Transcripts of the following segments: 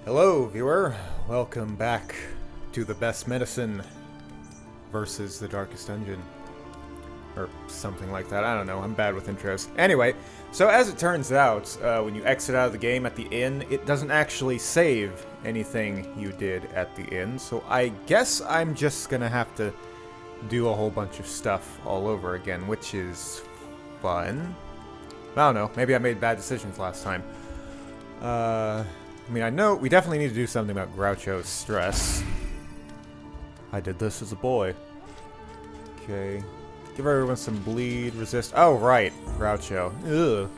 Hello, viewer. Welcome back to the best medicine versus the darkest dungeon. Or something like that. I don't know. I'm bad with intros. Anyway, so as it turns out, when you exit out of the game at the inn, it doesn't actually save anything you did at the inn. So I guess I'm just gonna have to do a whole bunch of stuff all over again, which is fun. I don't know. Maybe I made bad decisions last time. I mean, I know we definitely need to do something about Groucho's stress. I did this as a boy. Okay. Give everyone some bleed, resist. Oh, right. Groucho. Ugh.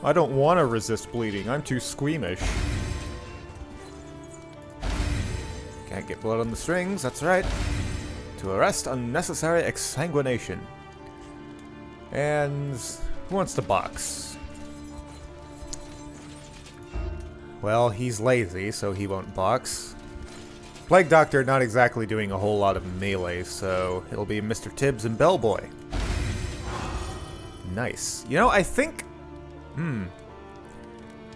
I don't want to resist bleeding. I'm too squeamish. Can't get blood on the strings. That's right. To arrest unnecessary exsanguination. And who wants to box? Well, he's lazy, so he won't box. Plague Doctor not exactly doing a whole lot of melee, so it'll be Mr. Tibbs and Bellboy. Nice. You know, I think...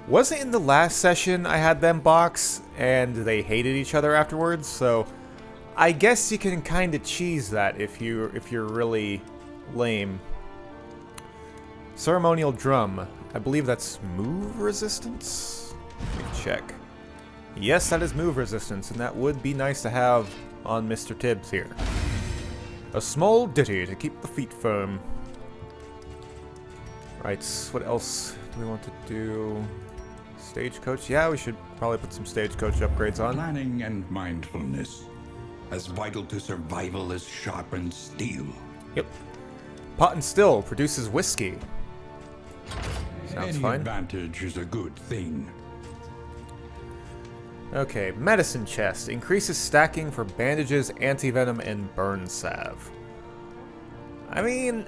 Was it in the last session I had them box, and they hated each other afterwards? So, I guess you can kind of cheese that if you're really lame. Ceremonial Drum. I believe that's move resistance? Let me check. Yes, that is move resistance, and that would be nice to have on Mr. Tibbs here. A small ditty to keep the feet firm. Right, what else do we want to do? Stagecoach? Yeah, we should probably put some stagecoach upgrades on. Planning and mindfulness. As vital to survival as sharpened steel. Yep. Pot and Still produces whiskey. Sounds Any fine. advantage is a good thing. Okay, Medicine Chest. Increases stacking for bandages, anti-venom, and burn salve. I mean...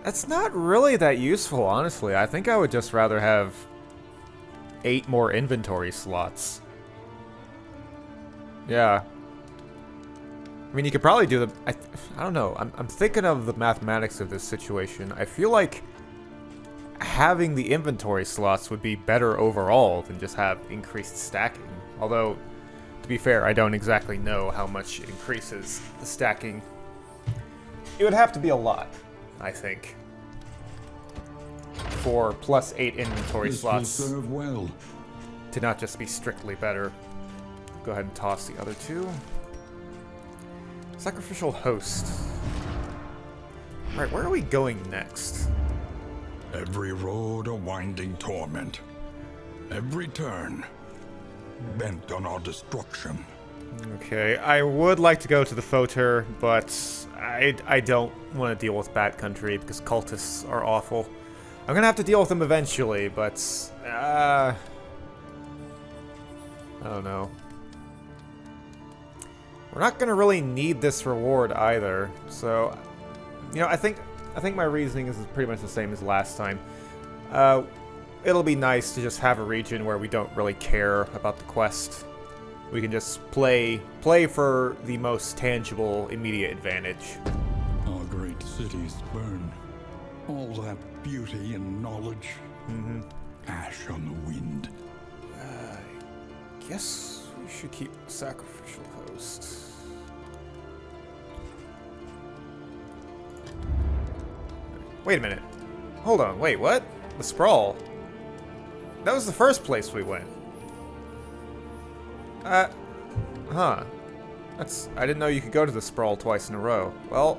That's not really that useful, honestly. I think I would just rather have 8 more inventory slots. Yeah. I mean, you could probably do the... I don't know. I'm thinking of the mathematics of this situation. I feel like having the inventory slots would be better overall than just have increased stacking. Although, to be fair, I don't exactly know how much it increases the stacking. It would have to be a lot, I think, for plus 8 inventory slots Will serve well. to not just be strictly better. Go ahead and toss the other two. Sacrificial Host. Alright, where are we going next? Every road a winding torment. Every turn bent on our destruction. Okay, I would like to go to the Foetor, but I don't want to deal with Bat Country because cultists are awful. I'm gonna have to deal with them eventually, but I don't know. We're not gonna really need this reward either, so you know, I think my reasoning is pretty much the same as last time. It'll be nice to just have a region where we don't really care about the quest. We can just play for the most tangible, immediate advantage. Our great cities burn. All that beauty and knowledge. Ash on the wind. Guess we should keep Sacrificial Host. Wait a minute. Hold on, wait, what? The Sprawl. That was the first place we went. Huh. I didn't know you could go to the Sprawl twice in a row. Well...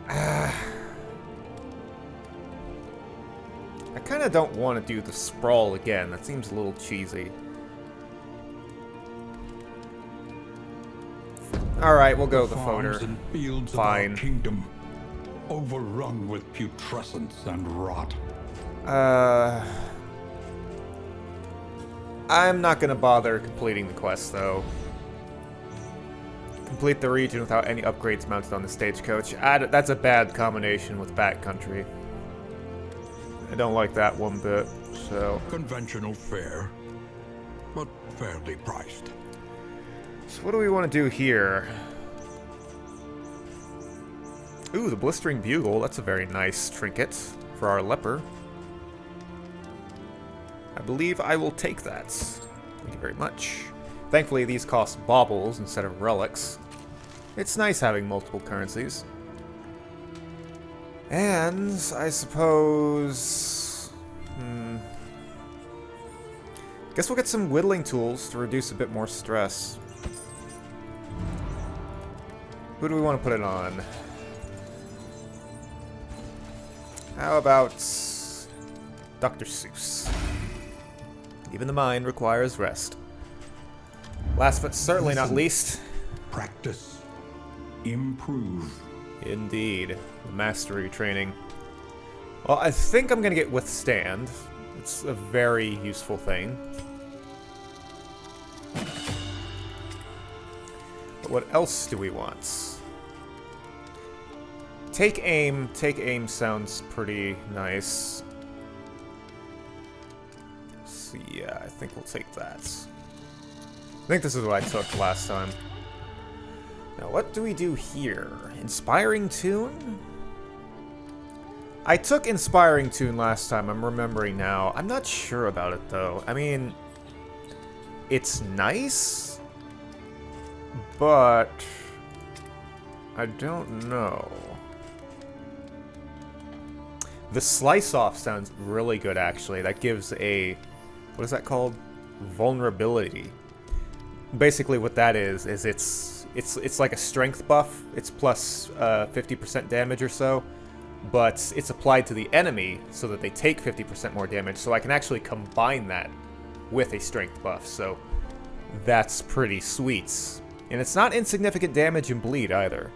I kinda don't want to do the Sprawl again. That seems a little cheesy. Alright, we'll go with the Farms Foetor. and fields Fine. of our kingdom, overrun with putrescence and rot. I'm not gonna bother completing the quest, though. Complete the region without any upgrades mounted on the stagecoach. That's a bad combination with Bat Country. I don't like that one bit, so... Conventional fare, but fairly priced. So what do we want to do here? Ooh, the Blistering Bugle. That's a very nice trinket for our Leper. I believe I will take that. Thank you very much. Thankfully, these cost baubles instead of relics. It's nice having multiple currencies. And I suppose... Guess we'll get some whittling tools to reduce a bit more stress. Who do we want to put it on? How about Dr. Seuss? Even the mind requires rest. Last but certainly not least... Practice. Improve. Indeed. Mastery training. Well, I think I'm gonna get Withstand. It's a very useful thing. But what else do we want? Take aim. Take aim sounds pretty nice. So yeah, I think we'll take that. I think this is what I took last time. Now, what do we do here? Inspiring Tune? I took Inspiring Tune last time, I'm remembering now. I'm not sure about it, though. I mean, it's nice, but I don't know. The Slice Off sounds really good, actually. That gives a... what is that called? Vulnerability. Basically, what that is it's like a strength buff. It's plus 50% damage or so, but it's applied to the enemy so that they take 50% more damage. So I can actually combine that with a strength buff. So that's pretty sweet, and it's not insignificant damage and bleed either.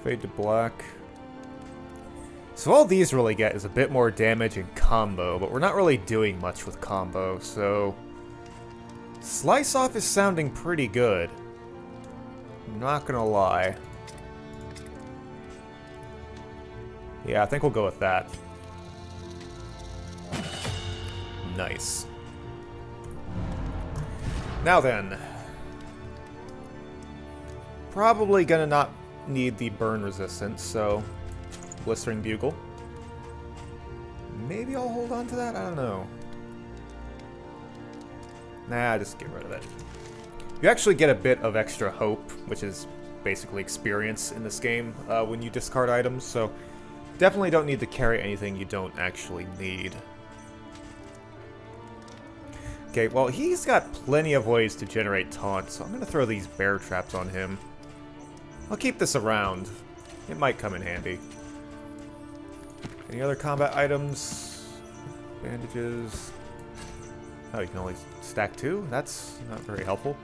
Fade to black. So all these really get is a bit more damage and combo, but we're not really doing much with combo, so... Slice Off is sounding pretty good. I'm not gonna lie. Yeah, I think we'll go with that. Nice. Now then. Probably gonna not need the burn resistance, so... Blistering Bugle. Maybe I'll hold on to that? I don't know. Nah, just get rid of it. You actually get a bit of extra hope, which is basically experience in this game, when you discard items, so definitely don't need to carry anything you don't actually need. Okay, well, he's got plenty of ways to generate taunts, so I'm going to throw these bear traps on him. I'll keep this around. It might come in handy. Any other combat items? Bandages. Oh, you can only stack 2? That's not very helpful.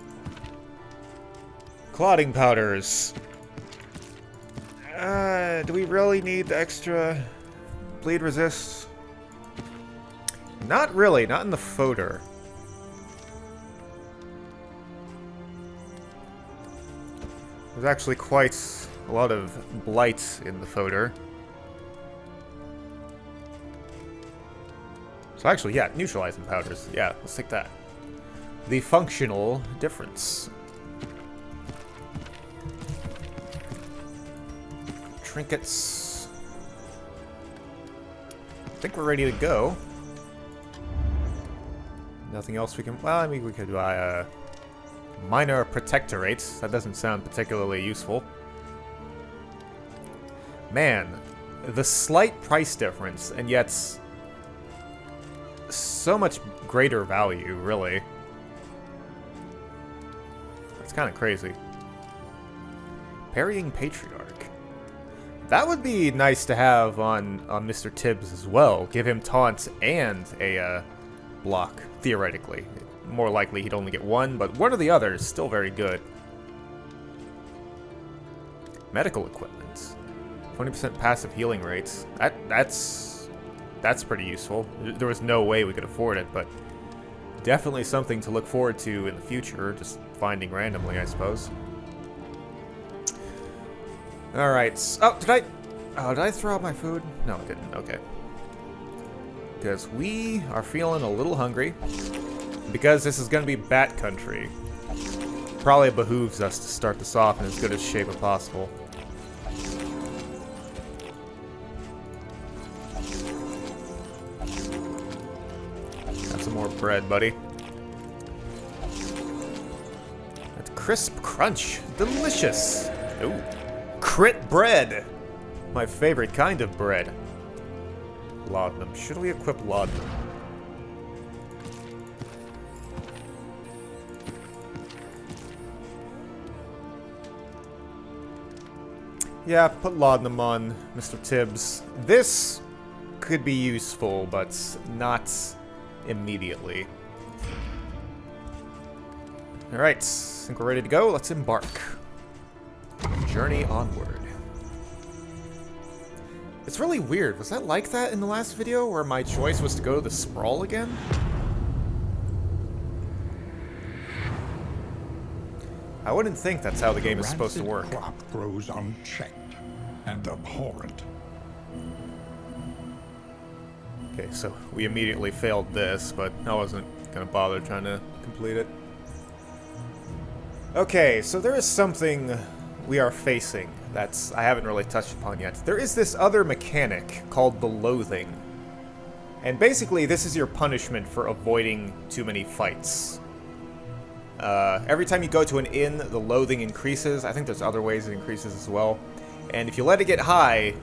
Clotting powders. Do we really need the extra bleed resist? Not really, not in the Foetor. There's actually quite a lot of blight in the Foetor. So actually, yeah, neutralizing powders. Yeah, let's take that. The functional difference. Trinkets. I think we're ready to go. Nothing else we can... Well, I mean, we could buy minor protectorates. That doesn't sound particularly useful. Man, the slight price difference, and yet... so much greater value, really. That's kind of crazy. Parrying Patriarch. That would be nice to have on Mr. Tibbs as well. Give him taunts and a block, theoretically. More likely he'd only get one, but one or the other is still very good. Medical equipment. 20% passive healing rates. That's pretty useful. There was no way we could afford it, but definitely something to look forward to in the future, just finding randomly, I suppose. Alright. Oh, did I throw out my food? No, I didn't. Okay. Because we are feeling a little hungry. Because this is going to be Bat Country. Probably behooves us to start this off in as good a shape as possible. more bread, buddy. That crisp crunch. Delicious. Ooh. Crit bread. My favorite kind of bread. Laudanum. Should we equip laudanum? Yeah, put laudanum on, Mr. Tibbs. This could be useful, but not immediately. Alright, I think we're ready to go. Let's embark. Journey onward. It's really weird. Was that like that in the last video, where my choice was to go to the sprawl again? I wouldn't think that's how the game is supposed to work. Crop grows unchecked and abhorrent. Okay, so we immediately failed this, but I wasn't gonna bother trying to complete it. Okay, so there is something we are facing that's I haven't really touched upon yet. There is this other mechanic called the Loathing. And basically, this is your punishment for avoiding too many fights. Every time you go to an inn, the loathing increases. I think there's other ways it increases as well. And if you let it get high,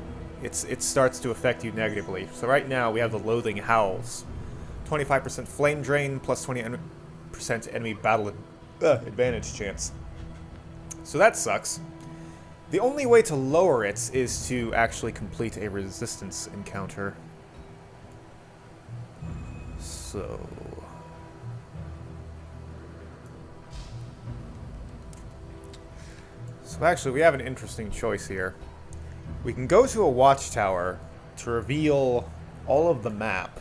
it starts to affect you negatively. So right now, we have the Loathing Howls. 25% flame drain, plus 20% enemy battle advantage chance. So that sucks. The only way to lower it is to actually complete a resistance encounter. So actually, we have an interesting choice here. We can go to a watchtower to reveal all of the map.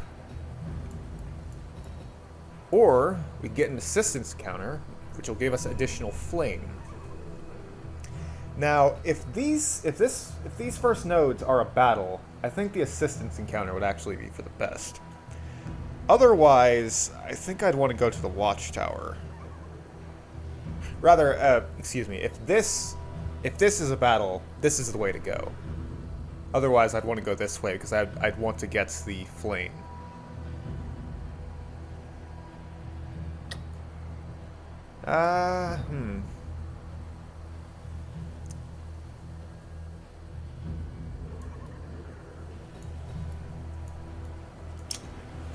Or we get an assistance counter, which will give us additional flame. Now, if these first nodes are a battle, I think the assistance encounter would actually be for the best. Otherwise, I think I'd want to go to the watchtower. Rather, excuse me, if this is a battle, this is the way to go. Otherwise, I'd want to go this way, because I'd want to get the flame.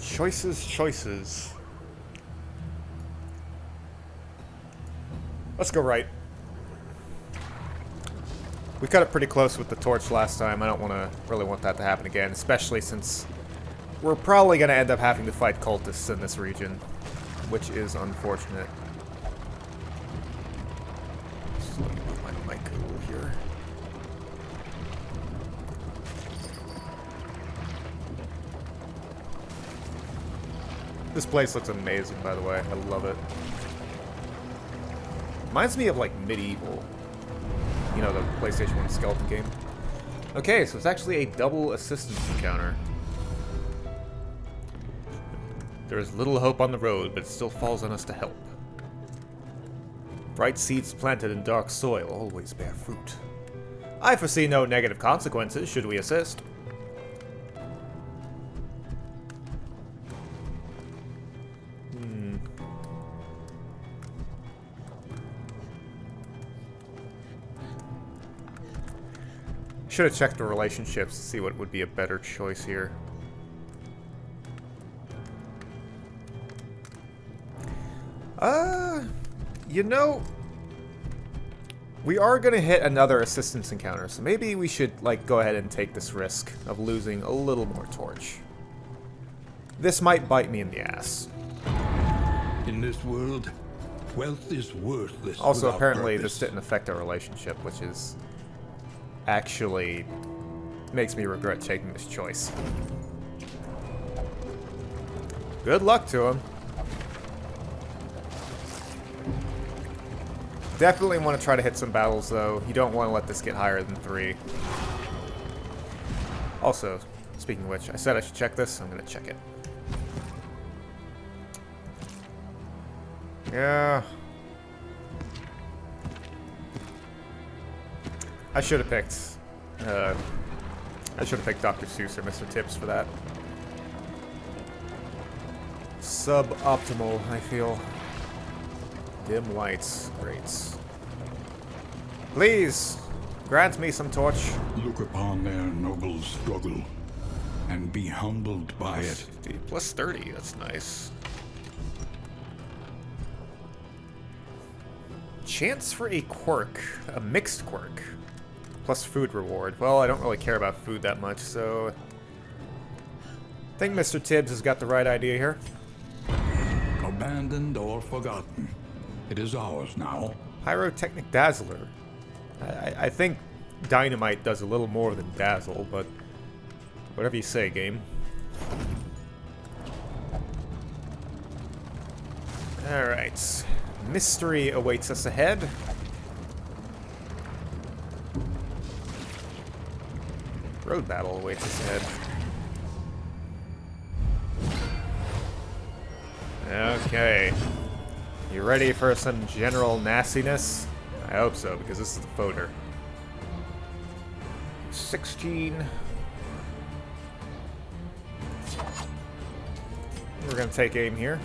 Choices. Let's go right. We cut it pretty close with the torch last time. I don't really want that to happen again, especially since we're probably going to end up having to fight cultists in this region, which is unfortunate. So let me put my mic over here. This place looks amazing, by the way. I love it. Reminds me of, like, Medieval. You know, the PlayStation 1 skeleton game. Okay, so it's actually a double assistance encounter. There is little hope on the road, but it still falls on us to help. Bright seeds planted in dark soil always bear fruit. I foresee no negative consequences should we assist. Should have checked the relationships to see what would be a better choice here. You know, we are gonna hit another assistance encounter, so maybe we should, like, go ahead and take this risk of losing a little more torch. This might bite me in the ass. In this world, wealth is worthless. Also, apparently, this didn't affect our relationship, which is actually makes me regret taking this choice. Good luck to him. Definitely want to try to hit some battles, though. You don't want to let this get higher than 3. Also, speaking of which, I said I should check this. I'm going to check it. Yeah. I should have picked Dr. Seuss or Mr. Tips for that. suboptimal, I feel. Dim lights. Great. Please, grant me some torch. Look upon their noble struggle and be humbled by it. Plus 30, that's nice. Chance for a quirk, a mixed quirk. Plus food reward. Well, I don't really care about food that much, so I think Mr. Tibbs has got the right idea here. Abandoned or forgotten, it is ours now. Pyrotechnic Dazzler. I think Dynamite does a little more than Dazzle, but whatever you say, game. Alright. Mystery awaits us ahead. Road battle awaits us ahead. Okay. You ready for some general nastiness? I hope so, because this is the Foetor. 16. We're gonna take aim here.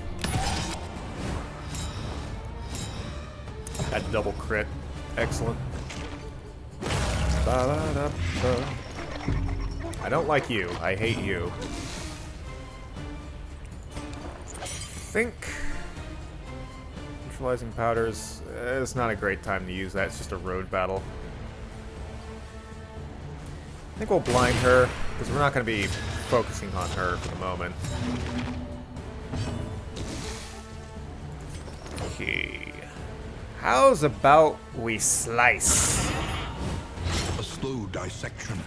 That double crit. Excellent. Ba-da-da-ba. I don't like you. I hate you. Think neutralizing powders. It's not a great time to use that. It's just a road battle. I think we'll blind her because we're not going to be focusing on her for the moment. Okay. How's about we slice? A slow dissection.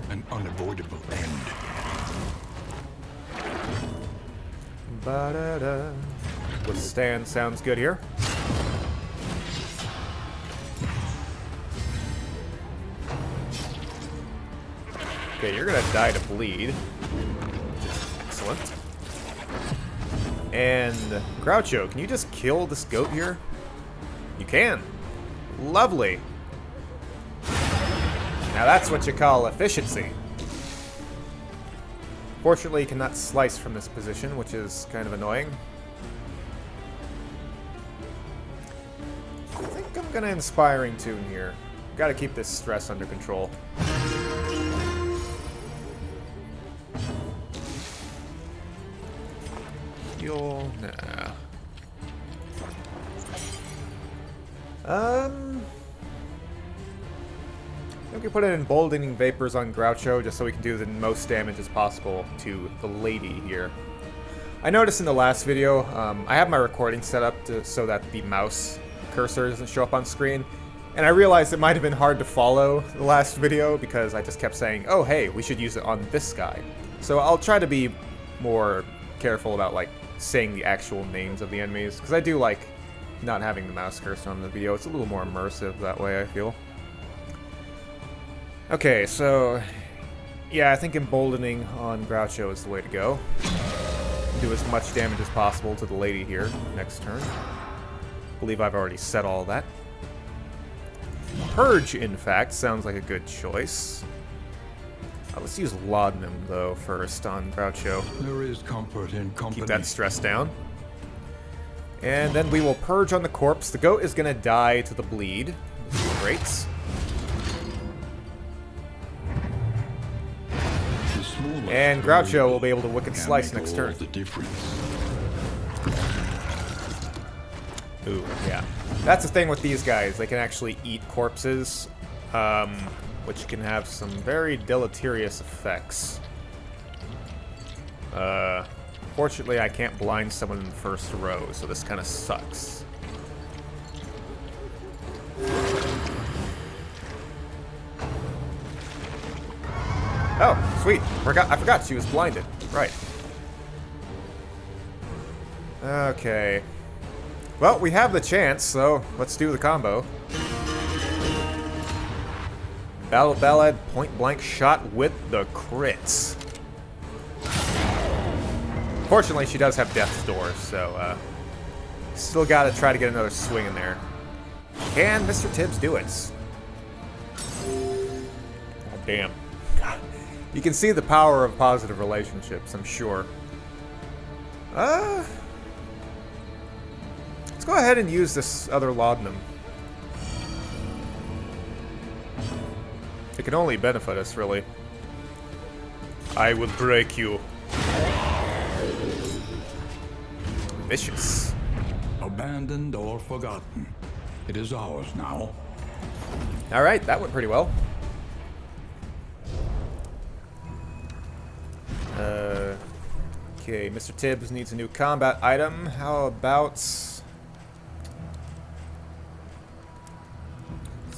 An unavoidable end. Ba-da-da. Withstand sounds good here. Okay, you're gonna die to bleed. Excellent. And Groucho, can you just kill this goat here? You can. Lovely. Now that's what you call efficiency. Fortunately, you cannot slice from this position, which is kind of annoying. I think I'm gonna Inspiring Tune here. Gotta keep this stress under control. Heal? Nah. I think we put in Emboldening Vapors on Groucho just so we can do the most damage as possible to the lady here. I noticed in the last video, I have my recording set up so that the mouse cursor doesn't show up on screen. And I realized it might have been hard to follow the last video because I just kept saying, oh hey, we should use it on this guy. So I'll try to be more careful about like saying the actual names of the enemies, because I do like not having the mouse cursor on the video. It's a little more immersive that way, I feel. Okay, so yeah, I think Emboldening on Groucho is the way to go. Do as much damage as possible to the lady here next turn. I believe I've already said all that. Purge, in fact, sounds like a good choice. Let's use Laudanum, though, first on Groucho. There is comfort in company. Keep that stress down. And then we will Purge on the corpse. The goat is going to die to the bleed. Great. And Groucho will be able to Wicked Slice next turn. Ooh, yeah. That's the thing with these guys. They can actually eat corpses, which can have some very deleterious effects. Fortunately, I can't blind someone in the first row, so this kind of sucks. Oh, sweet. I forgot she was blinded. Right. Okay. Well, we have the chance, so let's do the combo. Battle Ballad, point blank shot with the crits. Fortunately, she does have Death's Door, so still gotta try to get another swing in there. Can Mr. Tibbs do it? God damn. You can see the power of positive relationships, I'm sure. Let's go ahead and use this other laudanum. It can only benefit us, really. I will break you. Vicious. Abandoned or forgotten. It is ours now. Alright, that went pretty well. Okay, Mr. Tibbs needs a new combat item. How about some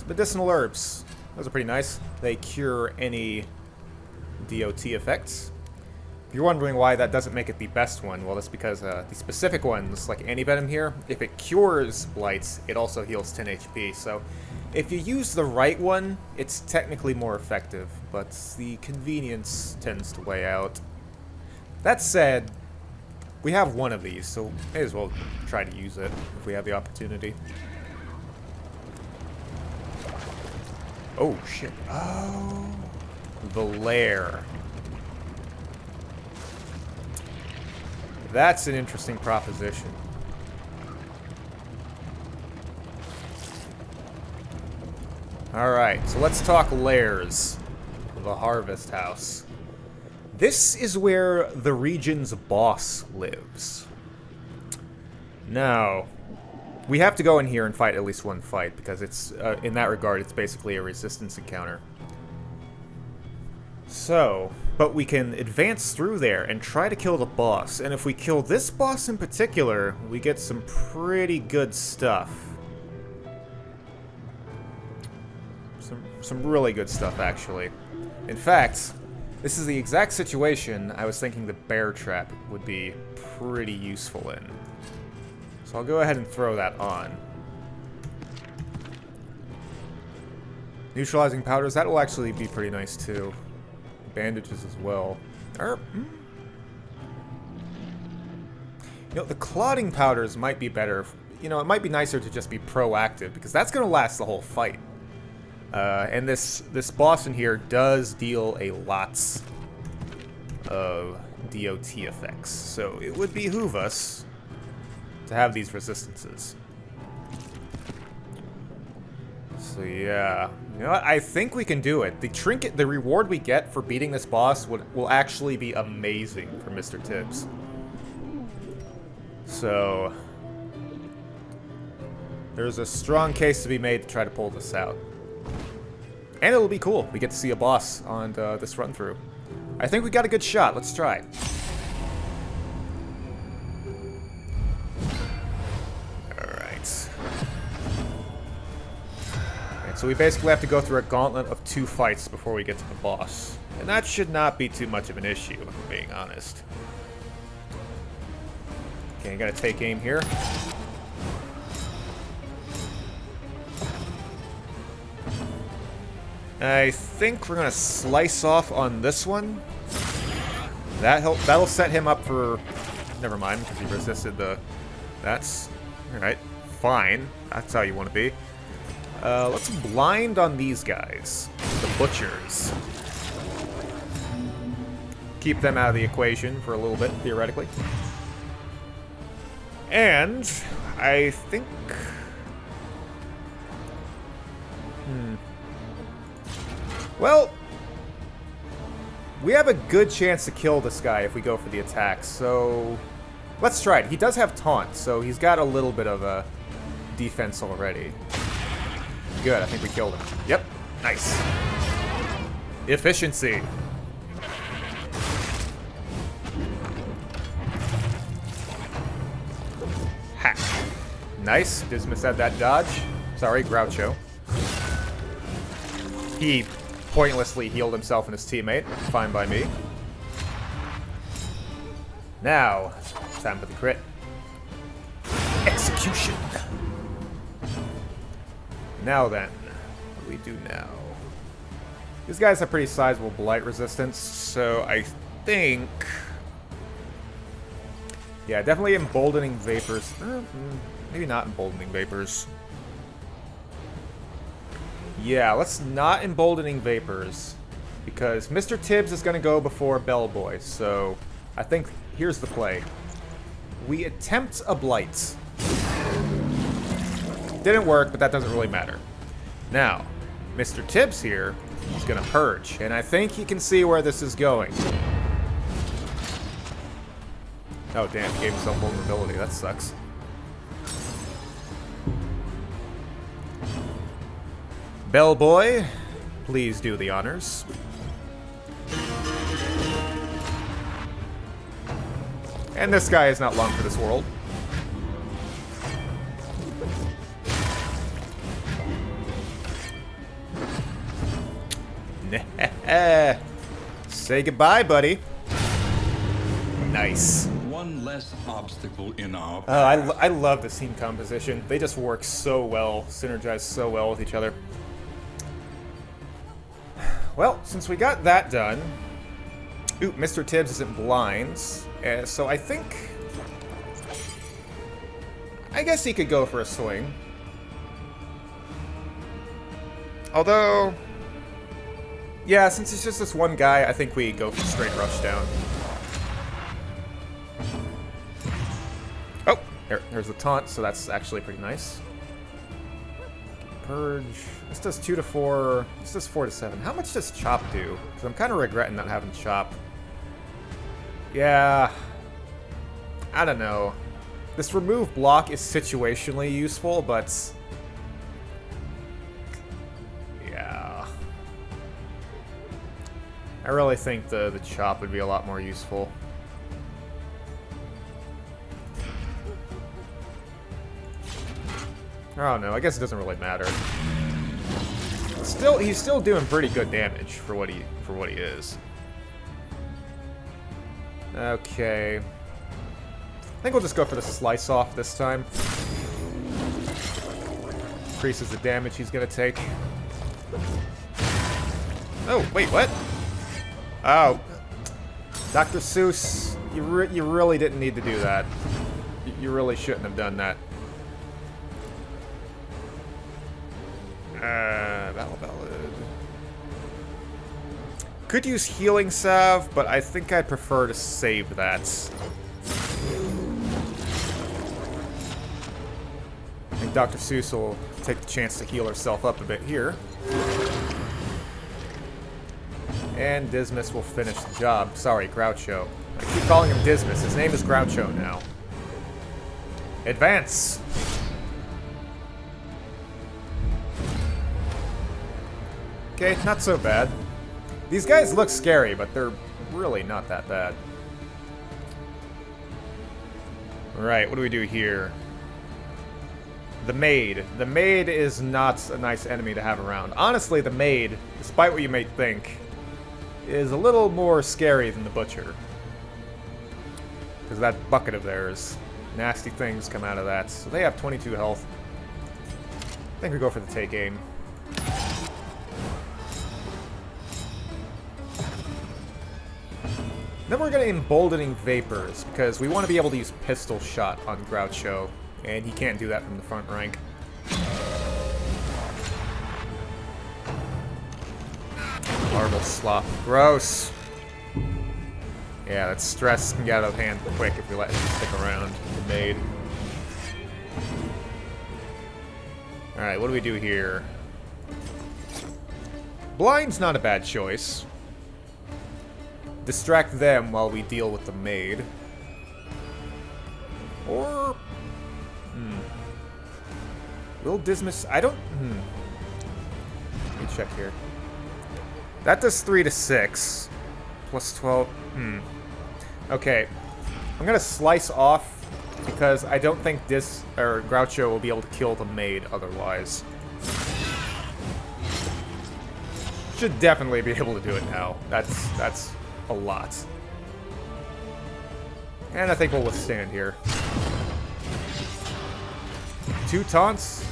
medicinal herbs? Those are pretty nice. They cure any DOT effects. If you're wondering why that doesn't make it the best one, well, that's because the specific ones, like Antivenom here, if it cures blights, it also heals 10 HP. So if you use the right one, it's technically more effective, but the convenience tends to weigh out. That said, we have one of these, so may as well try to use it if we have the opportunity. Oh, shit. Oh, the lair. That's an interesting proposition. Alright, so let's talk lairs. The Harvest House. This is where the region's boss lives. Now, we have to go in here and fight at least one fight, because it's, in that regard, it's basically a resistance encounter. So, but we can advance through there and try to kill the boss, and if we kill this boss in particular, we get some pretty good stuff. Some really good stuff, actually. In fact, this is the exact situation I was thinking the bear trap would be pretty useful in. So I'll go ahead and throw that on. Neutralizing powders, that will actually be pretty nice too. Bandages as well. You know, the clotting powders might be better. You know, it might be nicer to just be proactive, because that's going to last the whole fight. And this boss in here does deal a lots of DOT effects, so it would behoove us to have these resistances. So yeah, you know what? I think we can do it. The trinket, the reward we get for beating this boss will actually be amazing for Mr. Tibbs. So there's a strong case to be made to try to pull this out. And it'll be cool. We get to see a boss on this run through. I think we got a good shot. Let's try. Alright. And so we basically have to go through a gauntlet of 2 fights before we get to the boss. And that should not be too much of an issue, if I'm being honest. Okay, I gotta take aim here. I think we're gonna slice off on this one. That'll set him up for... Never mind, because he resisted the... That's... Alright, fine. That's how you want to be. Let's blind on these guys. The butchers. Keep them out of the equation for a little bit, theoretically. And... I think... Well, we have a good chance to kill this guy if we go for the attack, so let's try it. He does have taunt, so he's got a little bit of a defense already. Good, I think we killed him. Yep, nice. Efficiency. Ha. Nice, Dismas had that dodge. Sorry, Groucho. He pointlessly healed himself and his teammate. Fine by me. Now, time for the crit. Execution. Now then, what do we do now? These guys have pretty sizable blight resistance, so I think... Yeah, definitely emboldening vapors. Maybe not emboldening vapors. Yeah, let's not emboldening vapors, because Mr. Tibbs is going to go before Bellboy, so I think here's the play. We attempt a blight. Didn't work, but that doesn't really matter. Now, Mr. Tibbs here is going to purge, and I think he can see where this is going. Oh, damn, he gave himself vulnerability. That sucks. Bellboy, please do the honors. And this guy is not long for this world. Say goodbye, buddy. Nice. One less obstacle in our path. I love this team composition. They just work so well, synergize so well with each other. Well, since we got that done... Ooh, Mr. Tibbs isn't blind. So I think... I guess he could go for a swing. Although... Yeah, since it's just this one guy, I think we go for straight rush down. Oh, there's the taunt, so that's actually pretty nice. Purge. This does 2 to 4. This does 4 to 7. How much does Chop do? Because I'm kind of regretting not having Chop. Yeah. I don't know. This remove block is situationally useful, but... yeah. I really think the Chop would be a lot more useful. I don't know. I guess it doesn't really matter. Still, he's still doing pretty good damage for what he is. Okay. I think we'll just go for the slice off this time. Increases the damage he's gonna take. Oh, wait, what? Oh. Dr. Seuss, you really didn't need to do that. You really shouldn't have done that. Battle Ballad. Could use Healing Salve, but I think I'd prefer to save that. I think Dr. Seuss will take the chance to heal herself up a bit here. And Dismas will finish the job. Sorry, Groucho. I keep calling him Dismas. His name is Groucho now. Advance! Okay, not so bad. These guys look scary, but they're really not that bad. Alright, what do we do here? The Maid. The Maid is not a nice enemy to have around. Honestly, the Maid, despite what you may think, is a little more scary than the Butcher. Because that bucket of theirs, nasty things come out of that. So they have 22 health. I think we go for the take aim. Then we're going to Emboldening Vapors, because we want to be able to use Pistol Shot on Groucho, and he can't do that from the front rank. Marble Slop. Gross. Yeah, that stress can get out of hand quick if we let him stick around. The Maid. Alright, what do we do here? Blind's not a bad choice. Distract them while we deal with the Maid. Or... Will Dismas... I don't... Let me check here. That does 3 to 6. Plus 12... Okay. I'm gonna slice off, because I don't think Groucho will be able to kill the Maid otherwise. Should definitely be able to do it now. That's a lot. And I think we'll withstand here. 2 taunts,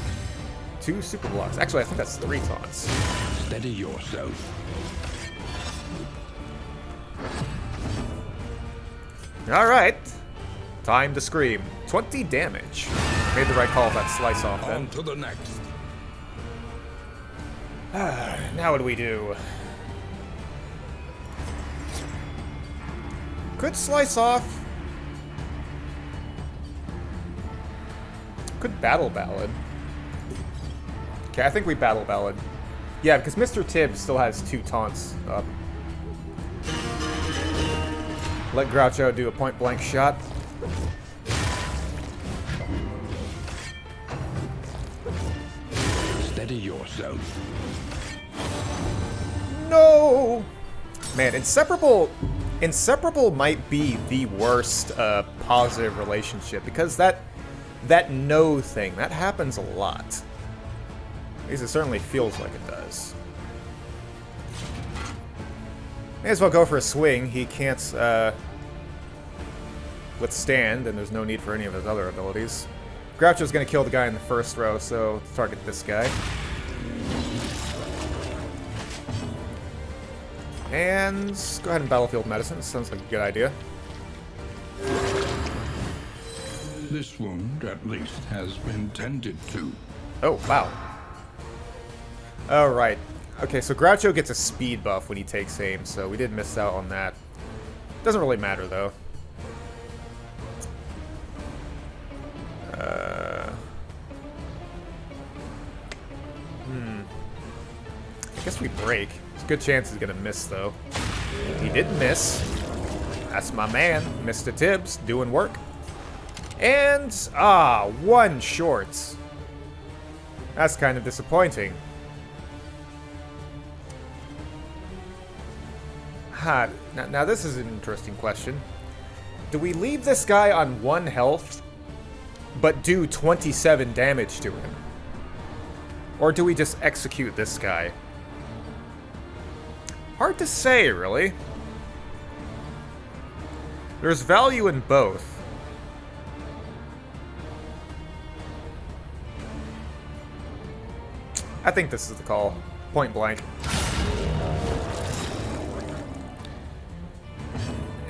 2 super blocks. Actually, I think that's 3 taunts. Steady yourself. Alright. Time to scream. 20 damage. Made the right call with that slice off then. On to the next. Now what do we do? Could slice off. Could Battle Ballad. Okay, I think we Battle Ballad. Yeah, because Mr. Tibbs still has 2 taunts up. Let Groucho do a point-blank shot. Steady yourself. No! Man, Inseparable might be the worst positive relationship, because that no thing, that happens a lot. At least it certainly feels like it does. May as well go for a swing. He can't withstand, and there's no need for any of his other abilities. Groucho's gonna kill the guy in the first row, so let's target this guy. And go ahead and Battlefield Medicine. Sounds like a good idea. This wound, at least, has been tended to. Oh, wow. Alright. Okay, so Groucho gets a speed buff when he takes aim, so we did miss out on that. Doesn't really matter, though. I guess we break. There's a good chance he's gonna miss, though. He didn't miss. That's my man, Mr. Tibbs, doing work. And, 1 short. That's kind of disappointing. Now this is an interesting question. Do we leave this guy on 1 health, but do 27 damage to him? Or do we just execute this guy? Hard to say, really. There's value in both. I think this is the call. Point blank.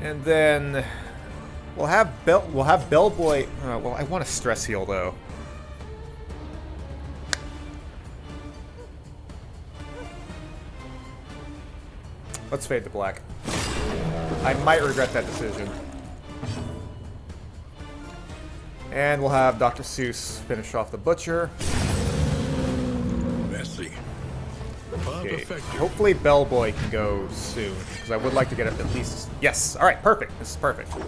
And then we'll have Bellboy. Well, I want a stress heal though. Let's fade to black. I might regret that decision. And we'll have Dr. Seuss finish off the butcher. Messy. Okay. Hopefully Bellboy can go soon, because I would like to get it at least... Yes! Alright, perfect. This is perfect. We'll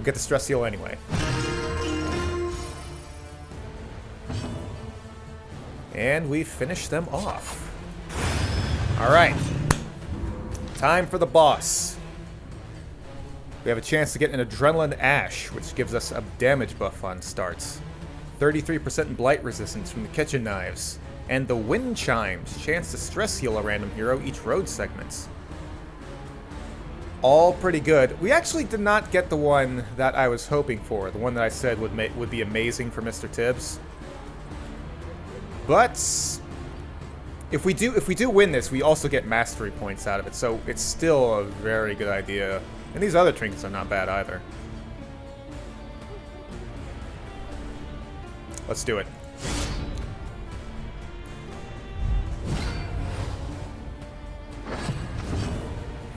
get the stress heal anyway. And we finish them off. Alright. Time for the boss. We have a chance to get an Adrenaline Ash, which gives us a damage buff on starts. 33% blight resistance from the kitchen knives. And the Wind Chimes, chance to stress heal a random hero each road segments. All pretty good. We actually did not get the one that I was hoping for, the one that I said would be amazing for Mr. Tibbs. But if we do win this, we also get mastery points out of it, so it's still a very good idea. And these other trinkets are not bad either. Let's do it.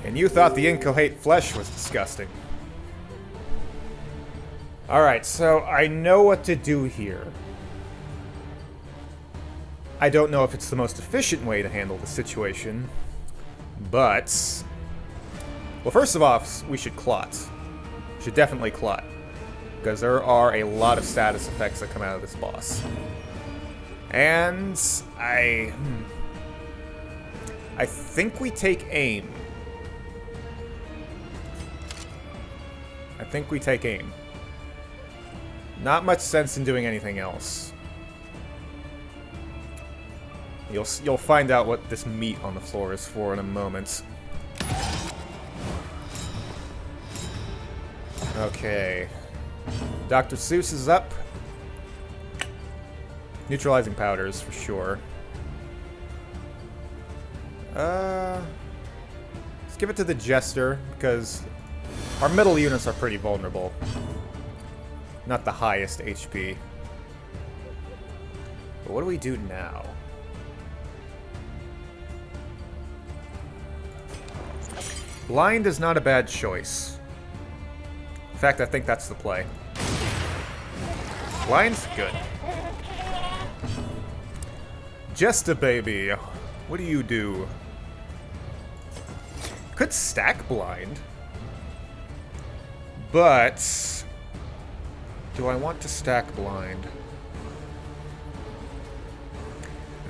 And you thought the incohate flesh was disgusting. Alright, so I know what to do here. I don't know if it's the most efficient way to handle the situation, but... Well, first of all, we should clot. We should definitely clot. Because there are a lot of status effects that come out of this boss. And I think we take aim. I think we take aim. Not much sense in doing anything else. You'll find out what this meat on the floor is for in a moment. Okay. Dr. Seuss is up. Neutralizing powders for sure. Let's give it to the Jester, because our middle units are pretty vulnerable. Not the highest HP. But what do we do now? Blind is not a bad choice. In fact, I think that's the play. Blind's good. Jester baby, what do you do? Could stack blind, but do I want to stack blind?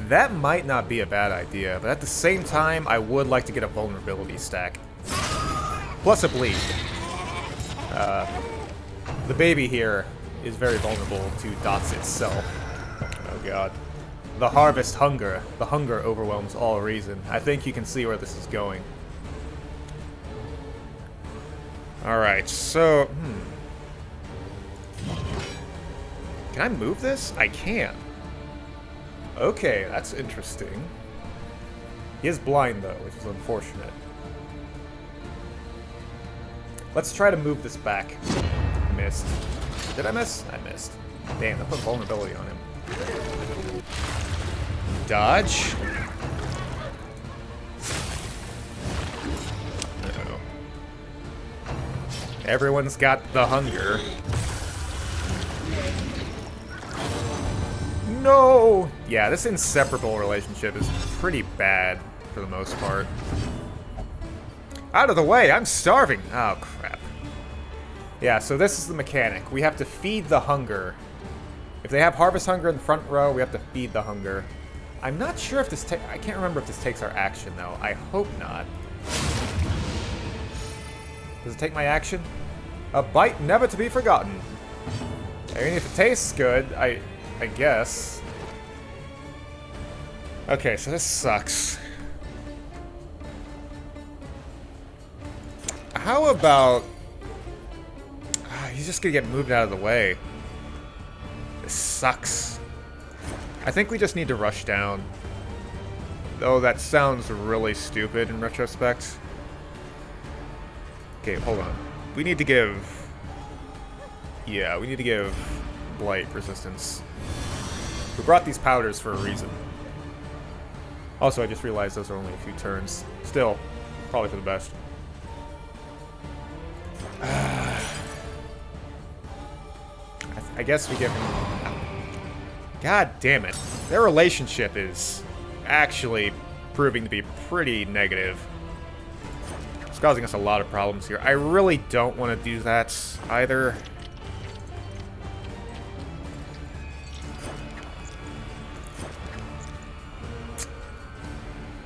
That might not be a bad idea, but at the same time, I would like to get a vulnerability stack. Plus a bleed. The baby here is very vulnerable to dots itself. Oh god. The harvest hunger. The hunger overwhelms all reason. I think you can see where this is going. Alright, so... Can I move this? I can. Okay, that's interesting. He is blind, though, which is unfortunate. Let's try to move this back. Missed. Did I miss? I missed. Damn, I put vulnerability on him. Dodge. Uh-oh. Everyone's got the hunger. No! Yeah, this inseparable relationship is pretty bad for the most part. Out of the way! I'm starving! Oh, crap. Yeah, so this is the mechanic. We have to feed the hunger. If they have harvest hunger in the front row, we have to feed the hunger. I'm not sure if this I can't remember if this takes our action, though. I hope not. Does it take my action? A bite never to be forgotten. I mean, if it tastes good, I guess. Okay, so this sucks. How about... he's just gonna get moved out of the way. This sucks. I think we just need to rush down. Though that sounds really stupid in retrospect. Okay, hold on. We need to give... Yeah, we need to give blight resistance. We brought these powders for a reason. Also, I just realized those are only a few turns. Still, probably for the best. I guess we give him... God damn it. Their relationship is actually proving to be pretty negative. It's causing us a lot of problems here. I really don't want to do that either.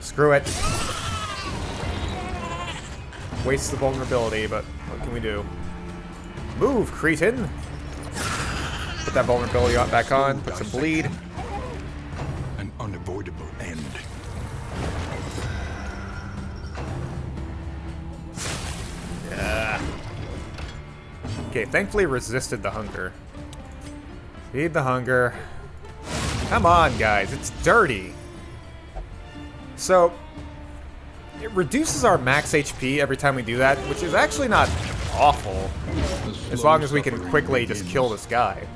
Screw it. Waste the vulnerability, but what can we do? Move, cretin! Put that vulnerability back on, put some bleed. An unavoidable end. Yeah. Okay, thankfully resisted the hunger. Feed the hunger. Come on, guys, it's dirty. So, it reduces our max HP every time we do that, which is actually not awful, as long as we can quickly just kill this guy.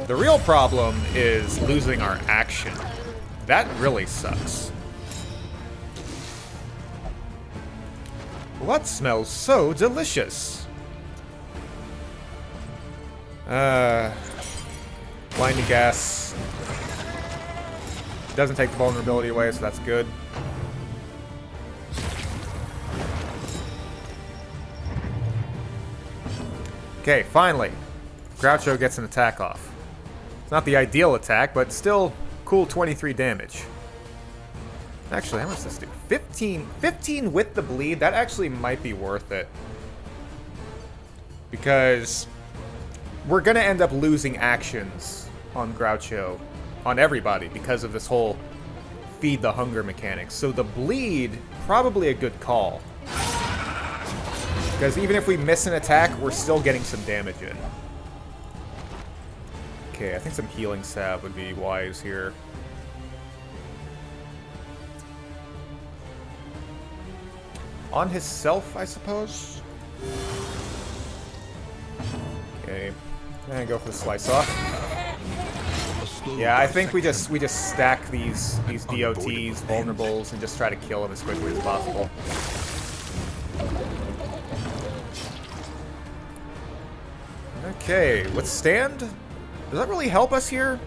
The real problem is losing our action. That really sucks. What smells so delicious? Blinding gas. Doesn't take the vulnerability away, so that's good. Okay, finally. Groucho gets an attack off. It's not the ideal attack, but still cool 23 damage. Actually, how much does this do? 15 with the bleed? That actually might be worth it. Because we're going to end up losing actions on Groucho, on everybody, because of this whole feed the hunger mechanic. So the bleed, probably a good call. Because even if we miss an attack, we're still getting some damage in. Okay, I think some healing salve would be wise here. On his self, I suppose? Okay. And go for the slice off. Yeah, I think we just stack these DOTs, vulnerables, and just try to kill them as quickly as possible. Okay, withstand? Does that really help us here?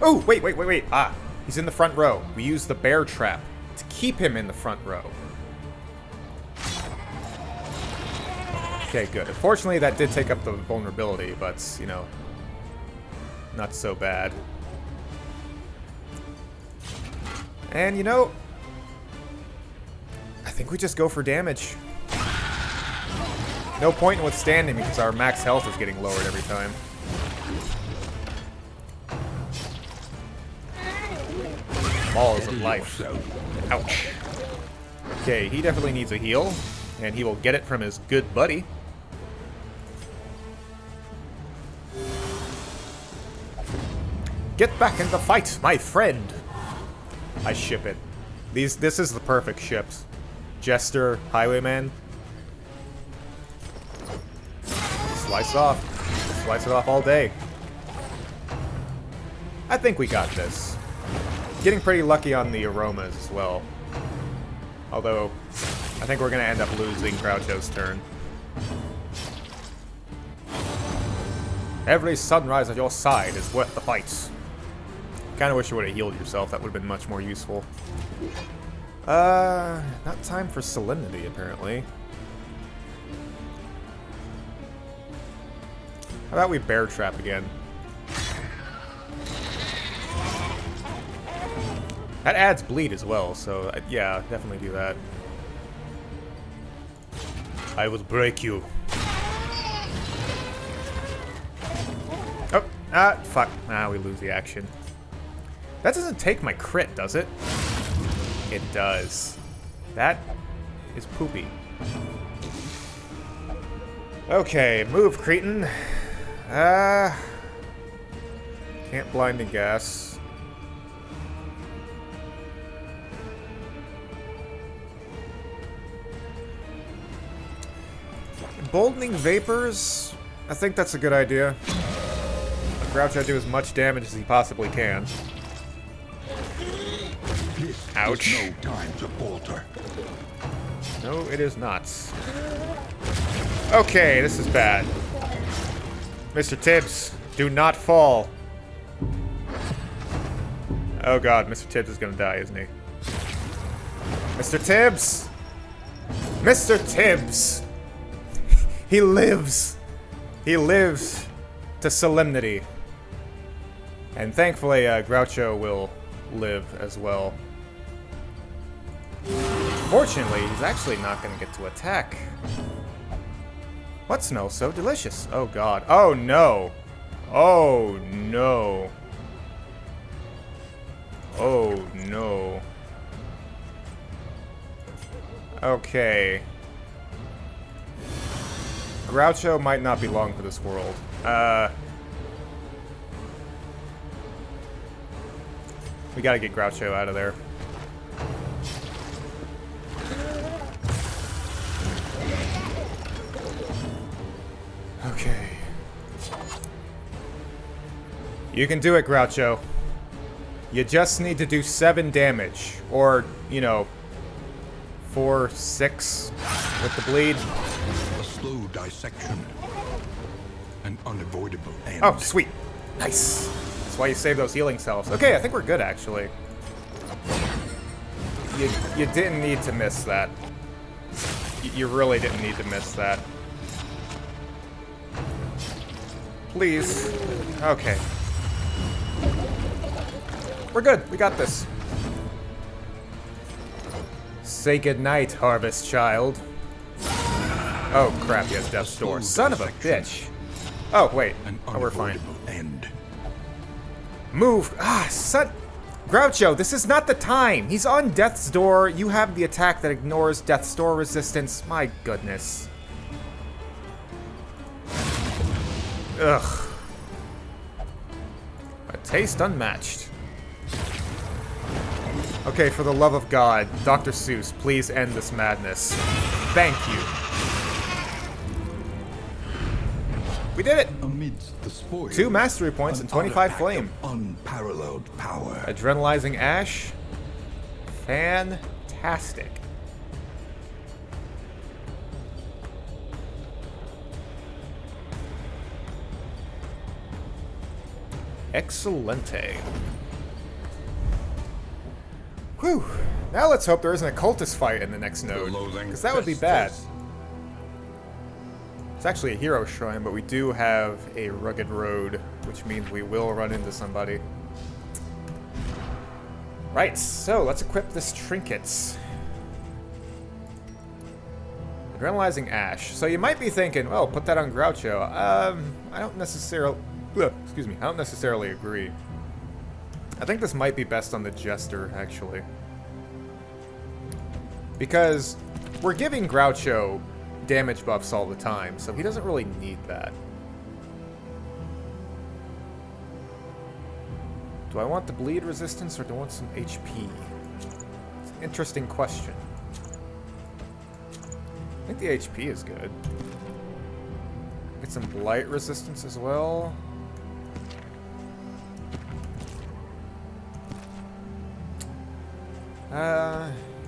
Oh, wait. Ah, he's in the front row. We use the bear trap to keep him in the front row. Okay, good. Unfortunately, that did take up the vulnerability, but, you know, not so bad. And, you know, I think we just go for damage. No point in withstanding because our max health is getting lowered every time. Balls of life. Ouch. Okay, he definitely needs a heal, and he will get it from his good buddy. Get back in the fight, my friend! I ship it. This is the perfect ships. Jester, Highwayman. Slice off. Slice it off all day. I think we got this. Getting pretty lucky on the aromas as well. Although, I think we're going to end up losing Groucho's turn. Every sunrise at your side is worth the fight. Kind of wish you would have healed yourself. That would have been much more useful. Not time for Solemnity, apparently. How about we bear trap again? That adds bleed as well, so yeah, definitely do that. I will break you. Oh, fuck. We lose the action. That doesn't take my crit, does it? It does. That is poopy. Okay, move, cretin. Can't blinding gas. Emboldening vapors? I think that's a good idea. Groucho do as much damage as he possibly can. Ouch. No time to falter. No, it is not. Okay, this is bad. Mr. Tibbs, do not fall. Oh god, Mr. Tibbs is gonna die, isn't he? Mr. Tibbs! Mr. Tibbs! He lives! He lives to Solemnity. And thankfully, Groucho will live as well. Fortunately, he's actually not going to get to attack. What smells so delicious? Oh god. Oh no! Oh no! Oh no. Okay. Groucho might not be long for this world. We gotta get Groucho out of there. Okay. You can do it, Groucho. You just need to do 7 damage. Or, you know, 4, 6 with the bleed. A slow dissection. An unavoidable end. Oh, sweet. Nice. That's why you save those healing cells. Okay, I think we're good, actually. You didn't need to miss that. You really didn't need to miss that. Please. Okay. We're good. We got this. Say goodnight, Harvest Child. Oh, crap. He has Death's Door. Son of a bitch. Oh, wait. Oh, we're fine. End. Move. Ah, son. Groucho, this is not the time. He's on Death's Door. You have the attack that ignores Death's Door resistance. My goodness. Ugh. A taste unmatched. Okay, for the love of God, Dr. Seuss, please end this madness. Thank you. We did it! Amidst the spoils, 2 mastery points and 25 flame. Unparalleled power. Adrenalizing Ash. Fantastic. Excelente. Whew. Now let's hope there isn't a cultist fight in the next node, because that would be bad. It's actually a hero shrine, but we do have a rugged road, which means we will run into somebody. Right, so let's equip this trinkets. Adrenalizing Ash. So you might be thinking, well, put that on Groucho. I don't necessarily... excuse me, I don't necessarily agree. I think this might be best on the Jester, actually. Because we're giving Groucho damage buffs all the time, so he doesn't really need that. Do I want the bleed resistance or do I want some HP? It's an interesting question. I think the HP is good. Get some blight resistance as well.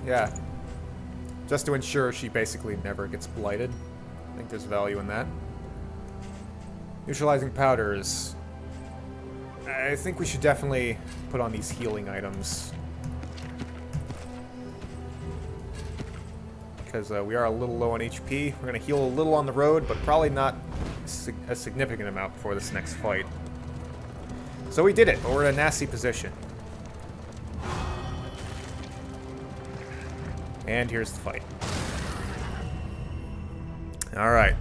Yeah. Just to ensure she basically never gets blighted. I think there's value in that. Neutralizing powders. I think we should definitely put on these healing items. Because we are a little low on HP. We're going to heal a little on the road, but probably not a significant amount before this next fight. So we did it, but we're in a nasty position. And here's the fight. Alright.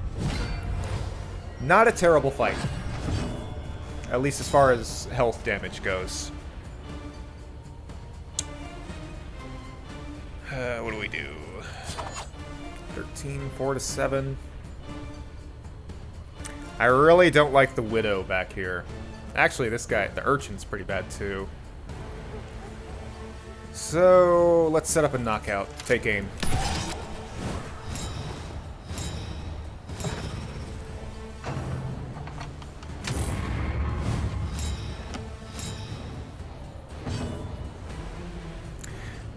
Not a terrible fight. At least as far as health damage goes. What do we do? 13, 4 to 7. I really don't like the Widow back here. Actually, this guy, the Urchin's pretty bad too. So, let's set up a knockout. Take aim.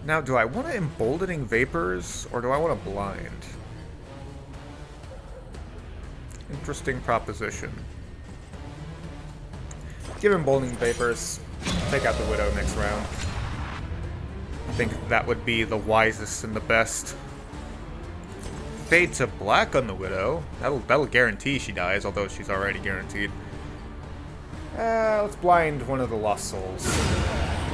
Now, do I want to Emboldening Vapors, or do I want to Blind? Interesting proposition. Give Emboldening Vapors. Take out the Widow next round. I think that would be the wisest and the best. Fade to black on the Widow. That'll guarantee she dies, although she's already guaranteed. Let's blind one of the Lost Souls.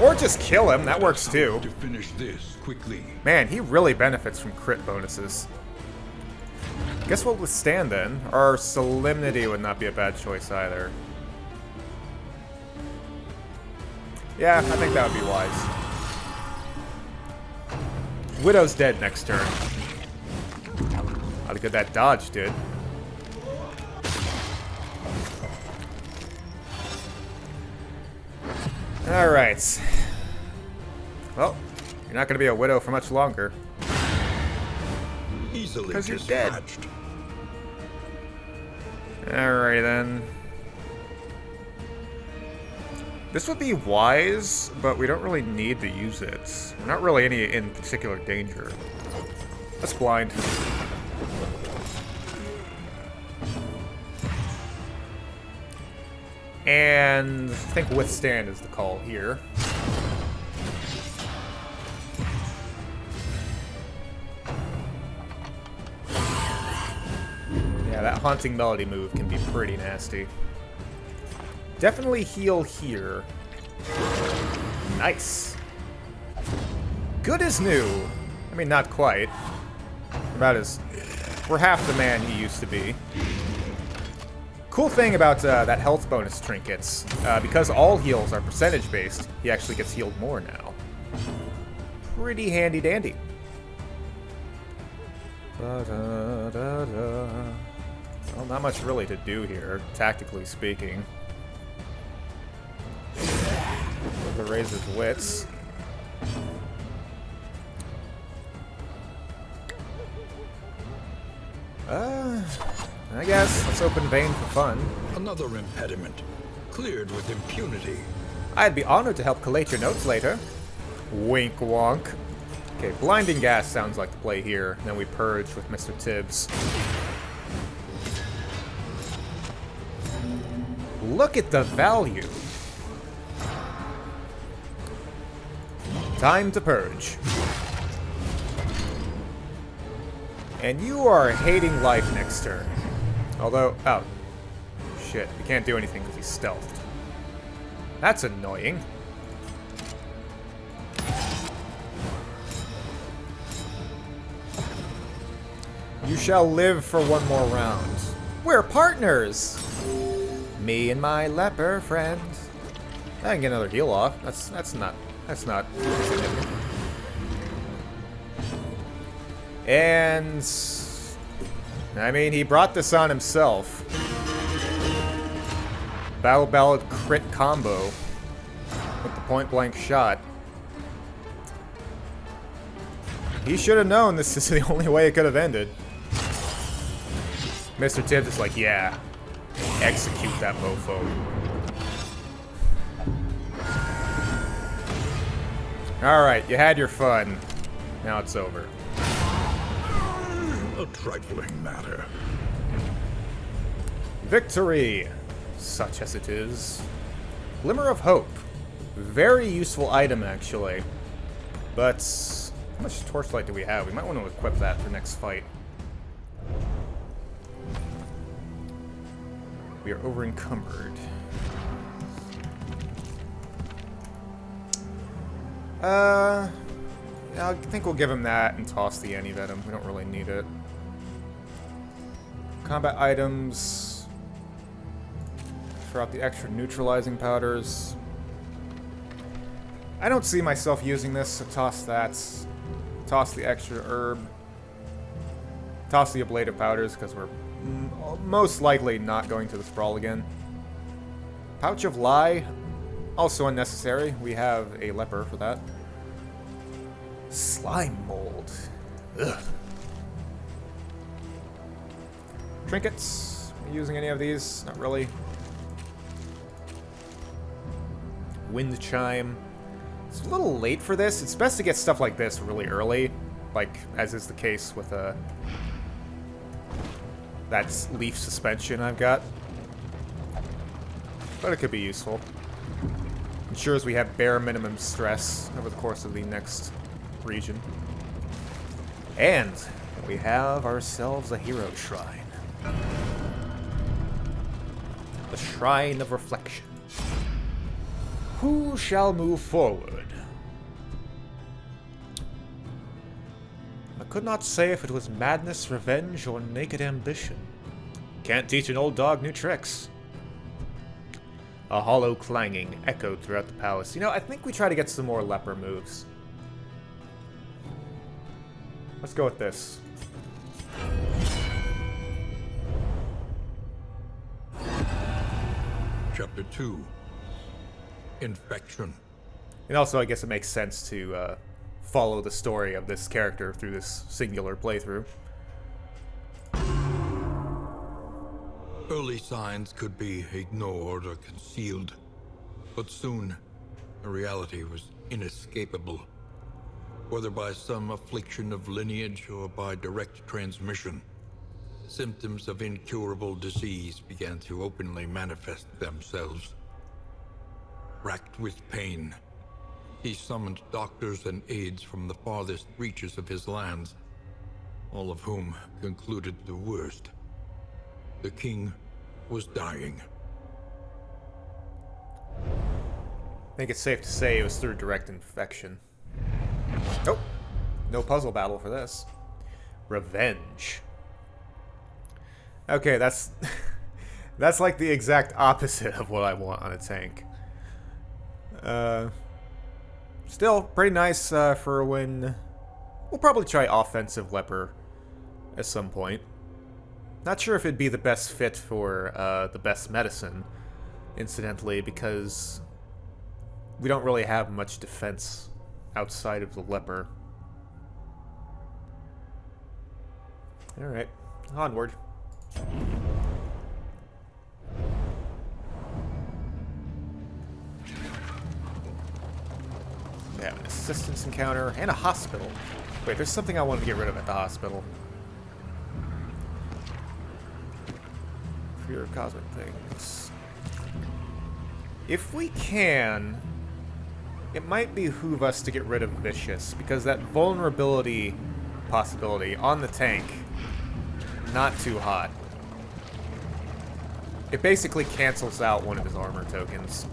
Or just kill him, that works too. To finish this quickly. Man, he really benefits from crit bonuses. Guess we'll withstand then. Or Solemnity would not be a bad choice either. Yeah, I think that would be wise. Widow's dead next turn. How good that dodge did. Alright. Well, you're not going to be a Widow for much longer. Easily because you're dead. Alright then. This would be wise, but we don't really need to use it. We're not really in particular danger. Let's blind. And I think withstand is the call here. Yeah, that Haunting Melody move can be pretty nasty. Definitely heal here. Nice. Good as new. I mean, not quite. About as... We're half the man he used to be. Cool thing about that health bonus trinkets, because all heals are percentage based, he actually gets healed more now. Pretty handy dandy. Well, not much really to do here, tactically speaking. To raise his wits. I guess let's open Vein for fun. Another impediment, cleared with impunity. I'd be honored to help collate your notes later. Wink wonk. Okay, Blinding Gas sounds like the play here. Then we purge with Mr. Tibbs. Look at the value. Time to purge. And you are hating life next turn. Although, oh. Shit, he can't do anything because he's stealthed. That's annoying. You shall live for one more round. We're partners! Me and my leper friend. I can get another heal off. That's not significant. And I mean, he brought this on himself. Battle Ballad crit combo with the point blank shot. He should have known this is the only way it could have ended. Mr. Tibbs is like, yeah, execute that mofo. Alright, you had your fun. Now it's over. A trifling matter. Victory! Such as it is. Glimmer of Hope. Very useful item, actually. But how much torchlight do we have? We might want to equip that for next fight. We are over encumbered. I think we'll give him that and toss the anti-venom. We don't really need it. Combat items. Throw out the extra neutralizing powders. I don't see myself using this, so toss that. Toss the extra herb. Toss the ablative powders, because we're most likely not going to the sprawl again. Pouch of Lie. Also unnecessary. We have a leper for that. Slime mold. Ugh. Trinkets. Are we using any of these? Not really. Wind chime. It's a little late for this. It's best to get stuff like this really early, like as is the case with that leaf suspension I've got. But it could be useful. Ensures we have bare minimum stress over the course of the next region. And we have ourselves a hero shrine. The Shrine of Reflection. Who shall move forward? I could not say if it was madness, revenge, or naked ambition. Can't teach an old dog new tricks. A hollow clanging echoed throughout the palace. You know, I think we try to get some more leper moves. Let's go with this. Chapter 2. Infection. And also, I guess it makes sense to follow the story of this character through this singular playthrough. Early signs could be ignored or concealed, but soon the reality was inescapable. Whether by some affliction of lineage or by direct transmission, symptoms of incurable disease began to openly manifest themselves. Racked with pain, he summoned doctors and aides from the farthest reaches of his lands, all of whom concluded the worst. The king was dying. I think it's safe to say it was through direct infection. Nope. No puzzle battle for this. Revenge. Okay, that's that's like the exact opposite of what I want on a tank. Still pretty nice for when we'll probably try offensive leper at some point. Not sure if it'd be the best fit for the best medicine, incidentally, because we don't really have much defense outside of the leper. Alright, onward. We have an assistance encounter and a hospital. Wait, there's something I wanted to get rid of at the hospital. Fear of cosmic things. If we can, it might behoove us to get rid of Vicious, because that vulnerability possibility on the tank, not too hot. It basically cancels out one of his armor tokens.